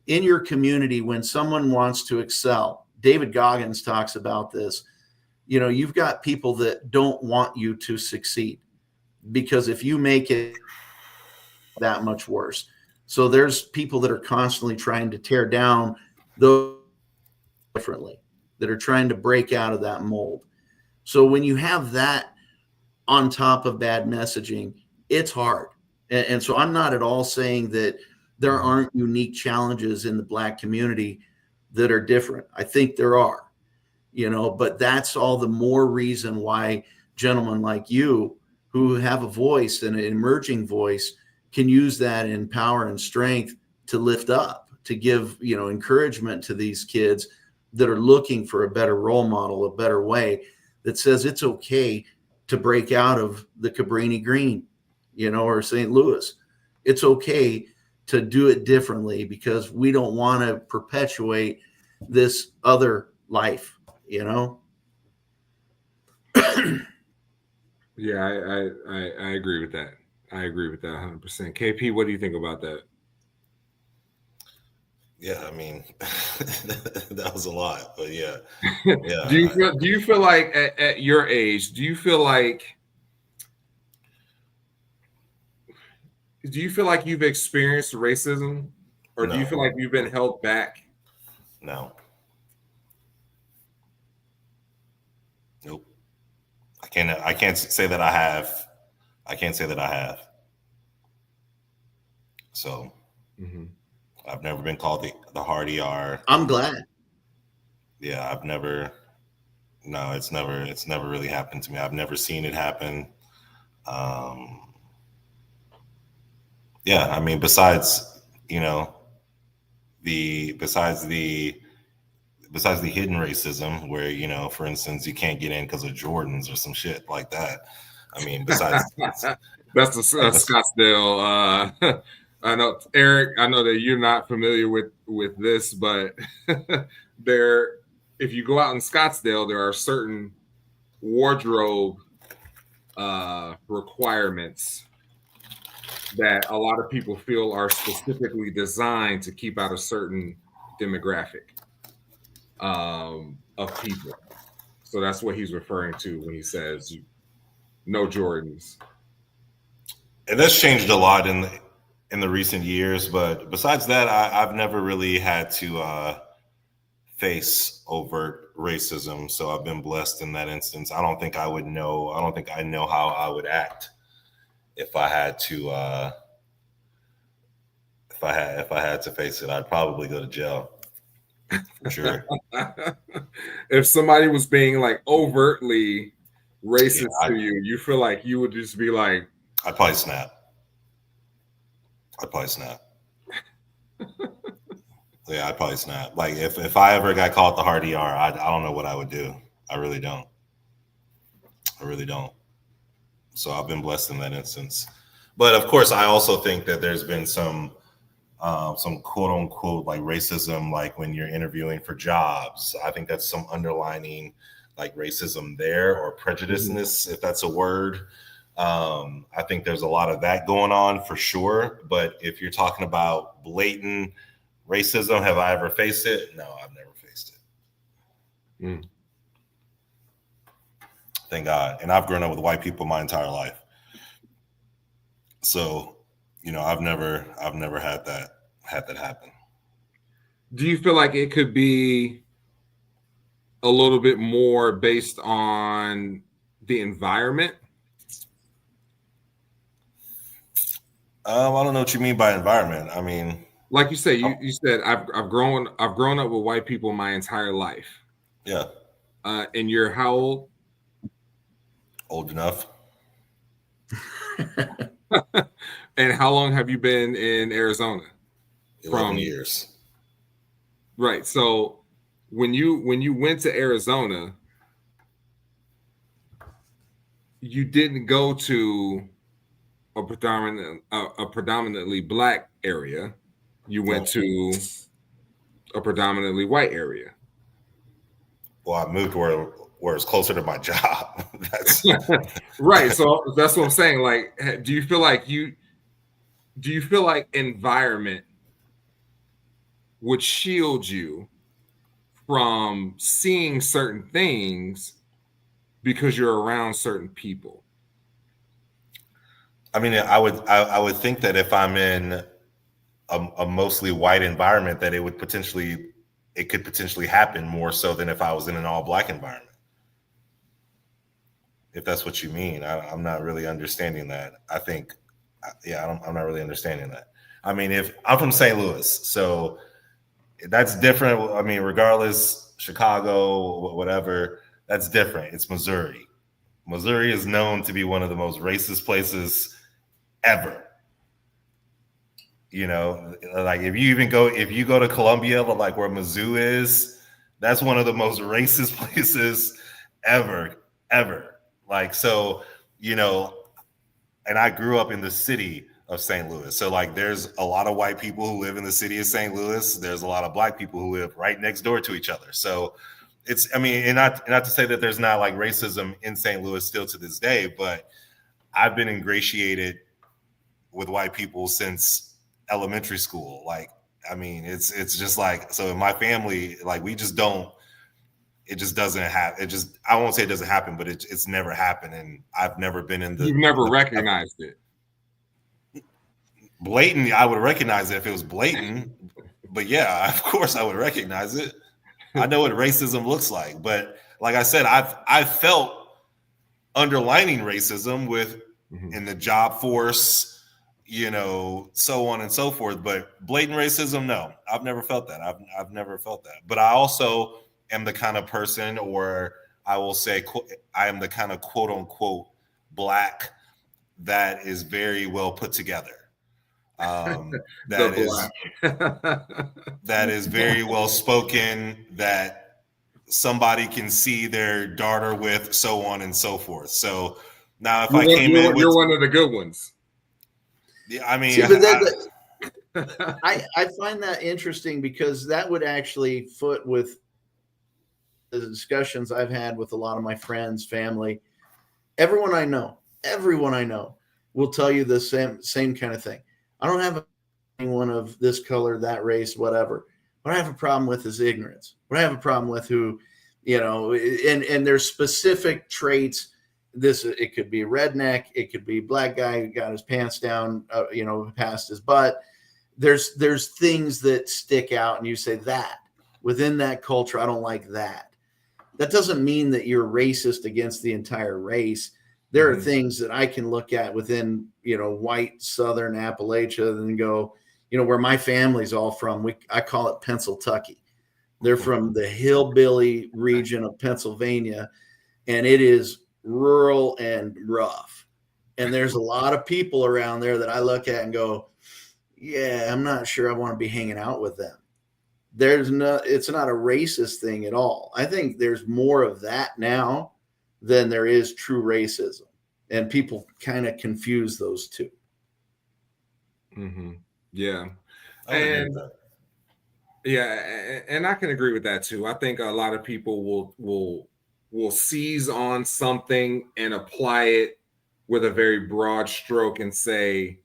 In your community, when someone wants to excel, David Goggins talks about this, you've got people that don't want you to succeed, because if you make it that much worse. So there's people that are constantly trying to tear down those differently, that are trying to break out of that mold. So when you have that on top of bad messaging, it's hard. And so I'm not at all saying that there aren't unique challenges in the Black community that are different. I think there are, but that's all the more reason why gentlemen like you, who have a voice and an emerging voice, can use that in power and strength to lift up, to give, encouragement to these kids that are looking for a better role model, a better way, that says it's okay to break out of the Cabrini green, or St. Louis. It's okay to do it differently, because we don't want to perpetuate this other life, Yeah, I agree with that. I agree with that 100%. KP, what do you think about that? Yeah, I mean, that was a lot, but yeah. Do you feel like at your age, do you feel like you've experienced racism, or do you feel like you've been held back? No. Nope. I can't say that I have. I can't say that I have. So I've never been called the hard ER. I'm glad. Yeah, I've never. No, it's never really happened to me. I've never seen it happen. Yeah, I mean, besides the hidden racism, where for instance, you can't get in because of Jordans or some shit like that. I mean, besides that's the Scottsdale. I know, Eric. I know that you're not familiar with this, but if you go out in Scottsdale, there are certain wardrobe requirements that a lot of people feel are specifically designed to keep out a certain demographic of people. So that's what he's referring to when he says no Jordans. And that's changed a lot in the recent years. But besides that, I've never really had to face overt racism. So I've been blessed in that instance. I don't think I know how I would act if I had to if I had to face it. I'd probably go to jail. For sure. If somebody was being like overtly racist Yeah, to you, you feel like you would just be like, I'd probably snap. Yeah, I'd probably snap. Like if I ever got caught the hard ER, I don't know what I would do. I really don't. So I've been blessed in that instance. But of course, I also think that there's been some quote unquote like racism, like when you're interviewing for jobs. I think that's some underlining like racism there, or prejudiceness, if that's a word. I think there's a lot of that going on for sure. But if you're talking about blatant racism, have I ever faced it? No, I've never faced it. Thank God. And I've grown up with white people my entire life. So, I've never had that happen. do you feel like it could be a little bit more based on the environment? I don't know what you mean by environment. I mean, like you said, you said I've grown up with white people my entire life. Yeah. And you're how old? Old enough. And how long have you been in Arizona? 11 years. Right. So when you went to Arizona, you didn't go to a predominantly black area. You went to a predominantly white area. Well, I moved where it's closer to my job. That's right. So that's what I'm saying. Like, do you feel like environment would shield you from seeing certain things because you're around certain people? I mean, I would think that if I'm in a mostly white environment, that it could potentially happen more so than if I was in an all black environment. If that's what you mean, I'm not really understanding that. I'm not really understanding that. I mean, if I'm from St. Louis, so that's different. I mean, regardless, Chicago, whatever, that's different. It's Missouri. Missouri is known to be one of the most racist places ever. Like if you go to Columbia, like where Mizzou is, that's one of the most racist places ever. Like, so, and I grew up in the city of St. Louis. So like there's a lot of white people who live in the city of St. Louis. There's a lot of black people who live right next door to each other. So and not to say that there's not like racism in St. Louis still to this day, but I've been ingratiated with white people since elementary school. Like, I mean, it's just like, so in my family, like it just doesn't happen. I won't say it doesn't happen, but it's never happened. And I've never been You've never recognized it. Blatant, I would recognize it if it was blatant. But yeah, of course I would recognize it. I know what racism looks like. But like I said, I've felt underlining racism in the job force, so on and so forth. But blatant racism, no, I've never felt that. I've never felt that. But I also am the kind of person, or I will say I am the kind of quote unquote black that is very well put together. That is very well spoken, that somebody can see their daughter with, so on and so forth. So now if you're one of the good ones. Yeah, I mean, I find that interesting, because that would actually foot with the discussions I've had with a lot of my friends, family. Everyone I know will tell you the same kind of thing. I don't have anyone of this color, that race, whatever. What I have a problem with is ignorance. What I have a problem with and there's specific traits it could be redneck, it could be black guy who got his pants down, past his butt. There's things that stick out, and you say that within that culture, I don't like that. That doesn't mean that you're racist against the entire race. There are things that I can look at within, white Southern Appalachia and go, where my family's all from. I call it Pennsyltucky. They're from the hillbilly region of Pennsylvania, and it is rural and rough. And there's a lot of people around there that I look at and go, yeah, I'm not sure I want to be hanging out with them. It's not a racist thing at all. I think there's more of that now than there is true racism. And people kind of confuse those two. Mm-hmm. Yeah. And yeah, and I can agree with that too. I think a lot of people will seize on something and apply it with a very broad stroke and say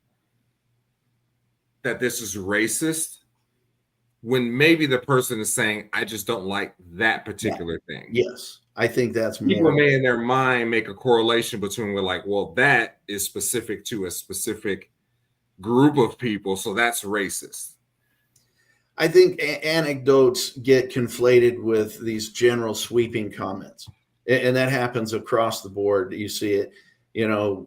that this is racist, when maybe the person is saying, I just don't like that particular thing. Yes. I think that's more. People may in their mind make a correlation between, we're like, well, that is specific to a specific group of people, so that's racist. I think anecdotes get conflated with these general sweeping comments. And that happens across the board. You see it,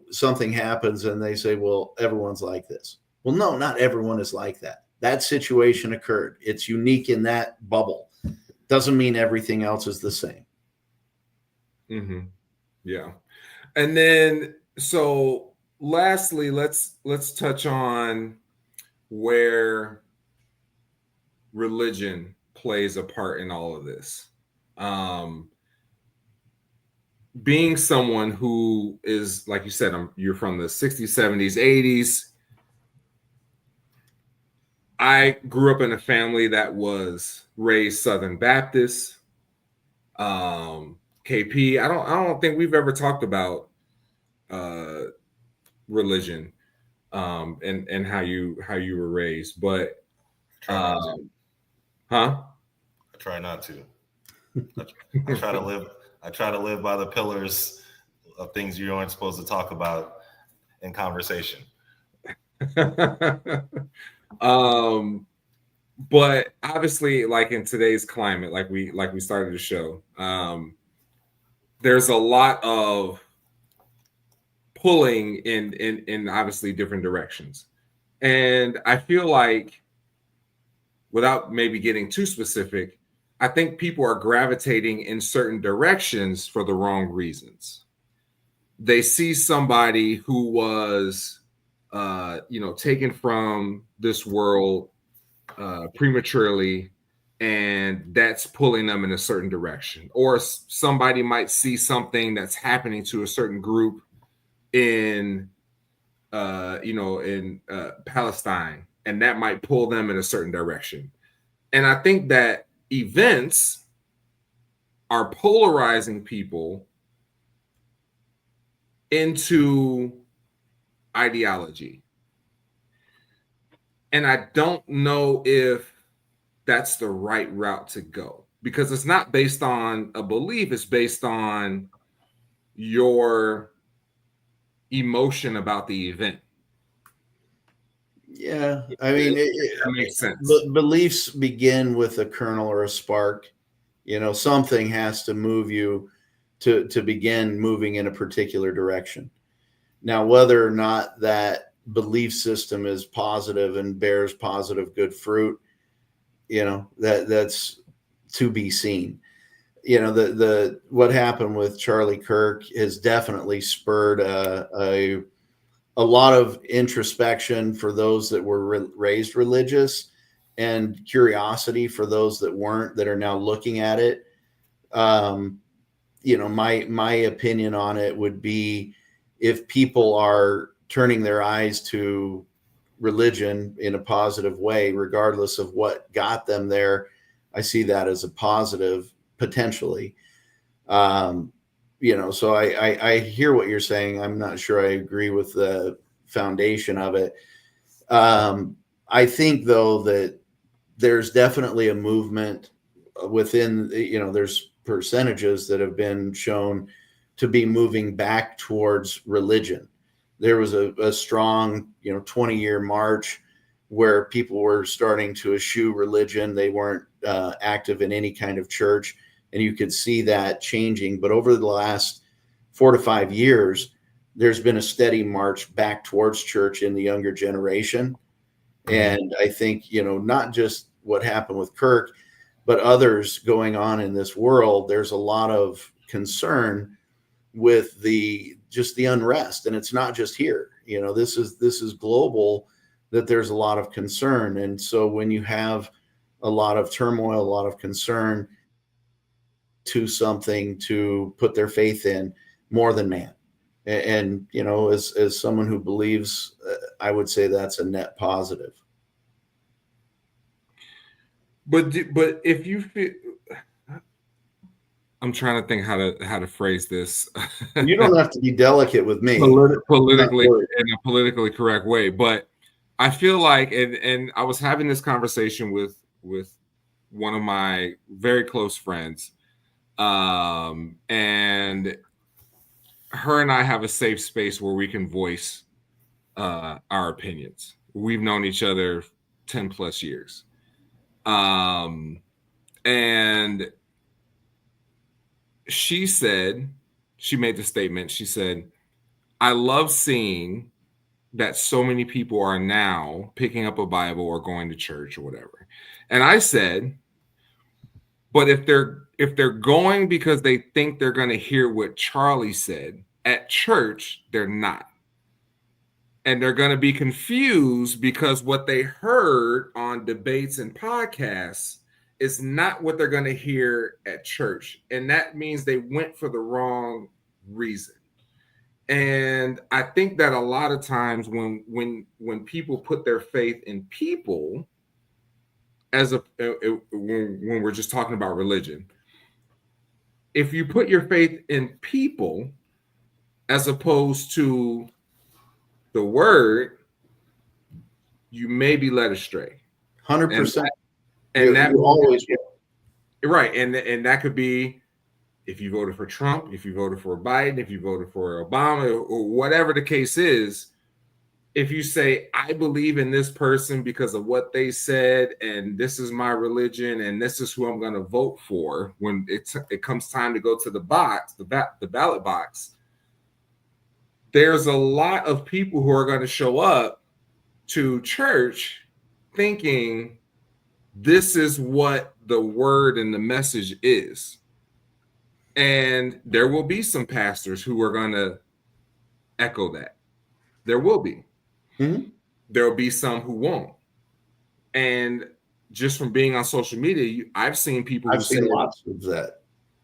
something happens and they say, well, everyone's like this. Well, no, not everyone is like that. That situation occurred. It's unique in that bubble. Doesn't mean everything else is the same. Mm-hmm. Yeah. And then, so lastly, let's touch on where religion plays a part in all of this. Being someone who is, like you said, you're from the 60s, 70s, 80s. I grew up in a family that was raised Southern Baptist. KP. I don't think we've ever talked about religion and how you were raised, but I try not to. I try to live. I try to live by the pillars of things you aren't supposed to talk about in conversation. But obviously, like in today's climate, like we started the show, there's a lot of pulling in obviously different directions. And I feel like, without maybe getting too specific, I think people are gravitating in certain directions for the wrong reasons. They see somebody who was, taken from this world prematurely, and that's pulling them in a certain direction. Or somebody might see something that's happening to a certain group in Palestine, and that might pull them in a certain direction. And I think that events are polarizing people into ideology. And I don't know if that's the right route to go, because it's not based on a belief, it's based on your emotion about the event. Yeah, I mean, it makes sense. Beliefs begin with a kernel or a spark. Something has to move you to begin moving in a particular direction. Now, whether or not that belief system is positive and bears positive good fruit, that's to be seen. The what happened with Charlie Kirk has definitely spurred a lot of introspection for those that were raised religious, and curiosity for those that weren't, that are now looking at it. My opinion on it would be, if people are turning their eyes to religion in a positive way, regardless of what got them there, I see that as a positive potentially. So I hear what you're saying. I'm not sure I agree with the foundation of it. I think, though, that there's definitely a movement within, there's percentages that have been shown to be moving back towards religion. There was a strong, 20-year march where people were starting to eschew religion. They weren't active in any kind of church, and you could see that changing. But over the last 4 to 5 years, there's been a steady march back towards church in the younger generation. And I think, not just what happened with Kirk, but others going on in this world, there's a lot of concern with the unrest. And it's not just here. This is global, that there's a lot of concern. And so when you have a lot of turmoil, a lot of concern, to something to put their faith in more than man. And as someone who believes, I would say that's a net positive. But if you feel, I'm trying to think how to phrase this. You don't have to be delicate with me. Politically, in a politically correct way. But I feel like, and I was having this conversation with one of my very close friends, and her and I have a safe space where we can voice our opinions. We've known each other 10 plus years. And she made the statement, she said, I love seeing that so many people are now picking up a Bible or going to church or whatever. And I said, but if they're going because they think they're going to hear what Charlie said at church, they're not. And they're going to be confused because what they heard on debates and podcasts is not what they're going to hear at church. And that means they went for the wrong reason. And I think that a lot of times when people put their faith in people, when we're just talking about religion, if you put your faith in people as opposed to the word, you may be led astray. 100%. And that always right. And that could be if you voted for Trump, if you voted for Biden, if you voted for Obama, or whatever the case is. If you say, I believe in this person because of what they said, and this is my religion, and this is who I'm going to vote for, when it comes time to go to the box, the ballot box, there's a lot of people who are going to show up to church thinking this is what the word and the message is. And there will be some pastors who are going to echo that. There will be. Mm-hmm. There will be some who won't. And just from being on social media, I've seen people who seen lots of that.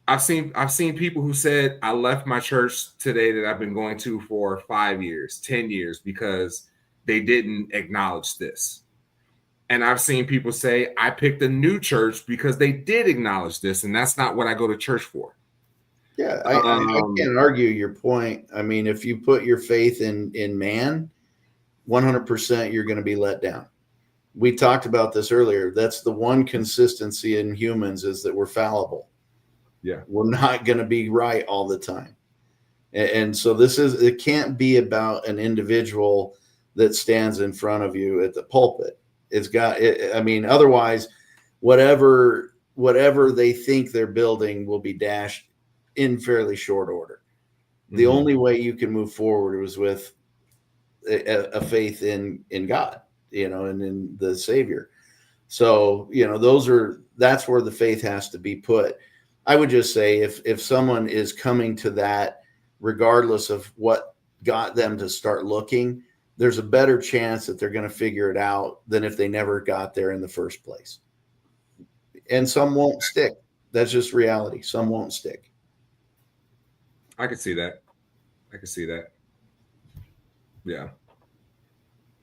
I've seen people who said, I left my church today that I've been going to for 5 years, 10 years, because they didn't acknowledge this. And I've seen people say, I picked a new church because they did acknowledge this, and that's not what I go to church for. Yeah, I can't argue your point. I mean, if you put your faith in man, 100% you're going to be let down. We talked about this earlier. That's the one consistency in humans, is that we're fallible. Yeah. We're not going to be right all the time. And so it can't be about an individual that stands in front of you at the pulpit. Otherwise, whatever they think they're building will be dashed in fairly short order. The only way you can move forward was with a faith in God, and in the Savior. So, that's where the faith has to be put. I would just say if someone is coming to that, regardless of what got them to start looking, there's a better chance that they're going to figure it out than if they never got there in the first place. And some won't stick. That's just reality. Some won't stick. I can see that. Yeah.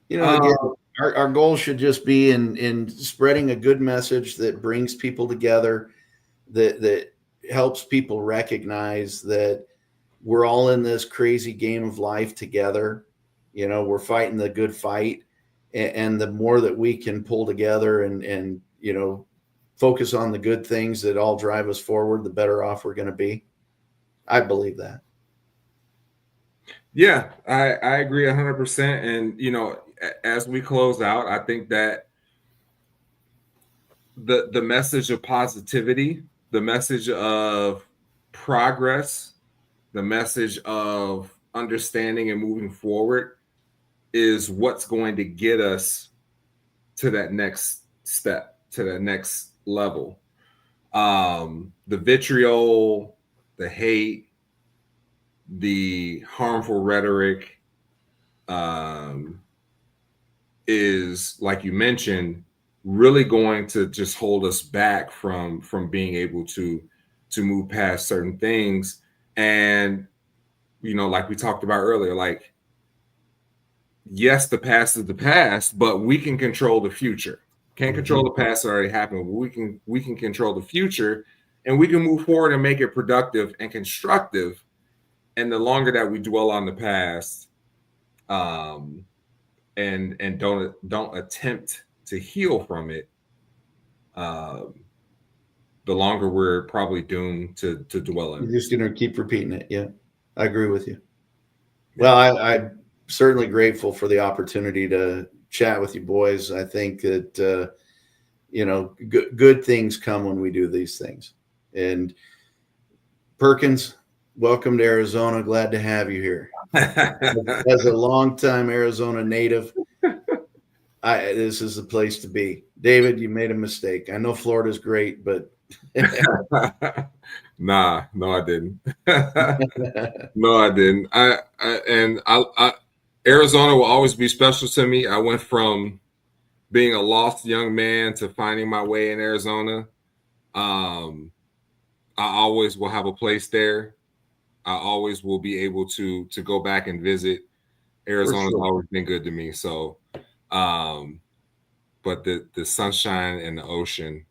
Again, our goal should just be in spreading a good message that brings people together, that helps people recognize that we're all in this crazy game of life together. We're fighting the good fight, and the more that we can pull together and focus on the good things that all drive us forward, the better off we're going to be. I believe that. Yeah, I agree 100%. And as we close out, I think that the message of positivity, the message of progress, the message of understanding and moving forward is what's going to get us to that next step, to that next level. The vitriol, the hate, the harmful rhetoric, um, is, like you mentioned, really going to just hold us back from being able to move past certain things. And like we talked about earlier, like, yes, the past is the past, but we can control the future. Can't control the past that already happened, but we can control the future, and we can move forward and make it productive and constructive. And the longer that we dwell on the past, um, and don't attempt to heal from it, um, the longer we're probably doomed to dwell in You're it. just going to keep repeating it. Yeah, I agree with you. Well, I'm certainly grateful for the opportunity to chat with you boys. I think that, good things come when we do these things. And Perkins, welcome to Arizona. Glad to have you here. As a longtime Arizona native, this is the place to be. David, you made a mistake. I know Florida's great, but no, I didn't. No, I didn't. I Arizona will always be special to me. I went from being a lost young man to finding my way in Arizona. I always will have a place there. I always will be able to go back and visit. Arizona's always been good to me. So, but the sunshine and the ocean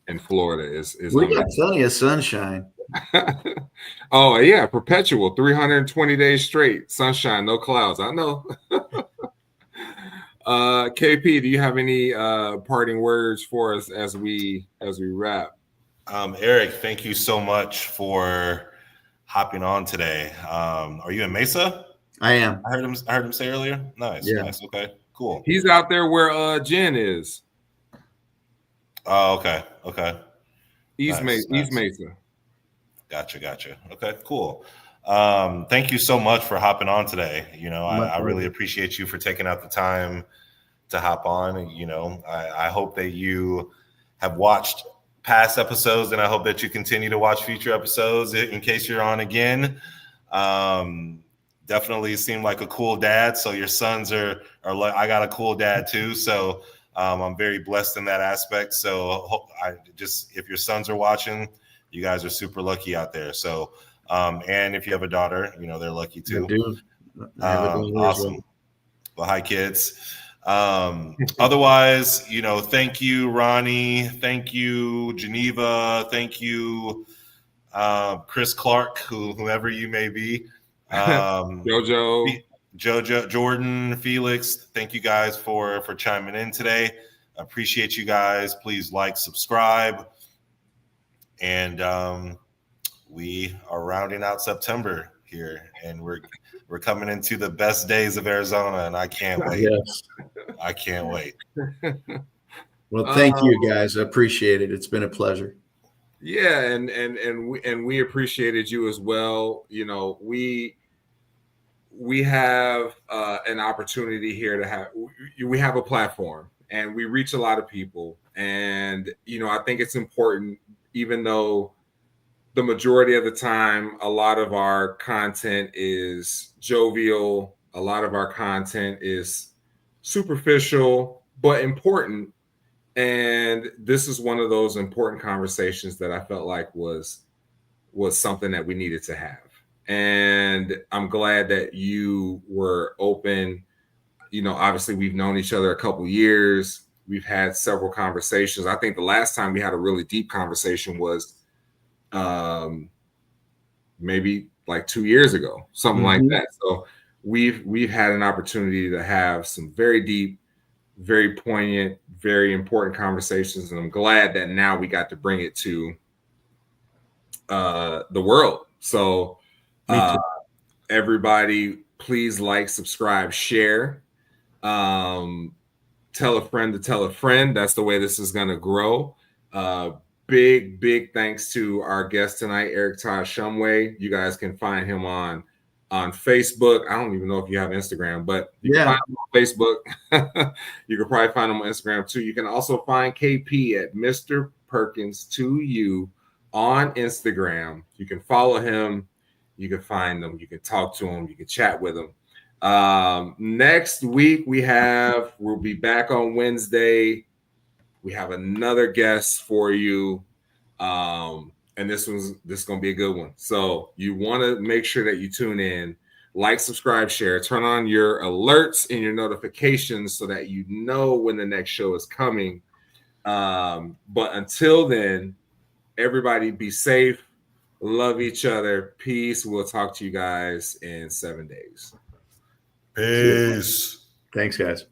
in Florida is we got plenty of sunshine. Oh yeah, perpetual 320 days straight, sunshine, no clouds. I know. KP, do you have any parting words for us as we wrap? Eric, thank you so much for hopping on today. Are you in Mesa? I am. I heard him say earlier. Nice. Okay, cool. He's out there where Jen is. Oh, okay. East Mesa. Gotcha. Okay, cool. Thank you so much for hopping on today. I really appreciate you for taking out the time to hop on. I hope that you have watched past episodes, and I hope that you continue to watch future episodes in case you're on again. Definitely seem like a cool dad. So your sons are like, I got a cool dad too. So I'm very blessed in that aspect. So if your sons are watching, you guys are super lucky out there. So, and if you have a daughter, they're lucky too. I do. I have a daughter awesome. Well, hi kids. Otherwise, thank you, Ronnie. Thank you, Geneva. Thank you, Chris Clark, whoever you may be. Jojo, Jordan, Felix. Thank you guys for chiming in today. Appreciate you guys. Please like, subscribe. And we are rounding out September here, and we're coming into the best days of Arizona, and I can't wait. Yes. I can't wait. Well, thank you guys. I appreciate it. It's been a pleasure. Yeah, and we appreciated you as well. We have an opportunity here to we have a platform, and we reach a lot of people. And I think it's important, even though the majority of the time, a lot of our content is jovial, a lot of our content is superficial, but important. And this is one of those important conversations that I felt like was something that we needed to have. And I'm glad that you were open. Obviously we've known each other a couple years. We've had several conversations. I think the last time we had a really deep conversation was maybe like 2 years ago, something like that. So we've had an opportunity to have some very deep, very poignant, very important conversations, and I'm glad that now we got to bring it to the world. So Everybody, please like, subscribe, share. Tell a friend to tell a friend. That's the way this is going to grow. Big thanks to our guest tonight, Eric Todd Shumway. You guys can find him on Facebook. I don't even know if you have Instagram, but you can find him on Facebook. You can probably find him on Instagram too. You can also find KP at Mr. Perkins 2U on Instagram. You can follow him. You can find him. You can talk to him. You can chat with him. Next week we'll be back on Wednesday. We have another guest for you. And this is going to be a good one. So you want to make sure that you tune in, like, subscribe, share, turn on your alerts and your notifications so that you know when the next show is coming. But until then, everybody be safe, love each other, peace. We'll talk to you guys in 7 days. Peace. Thanks, guys.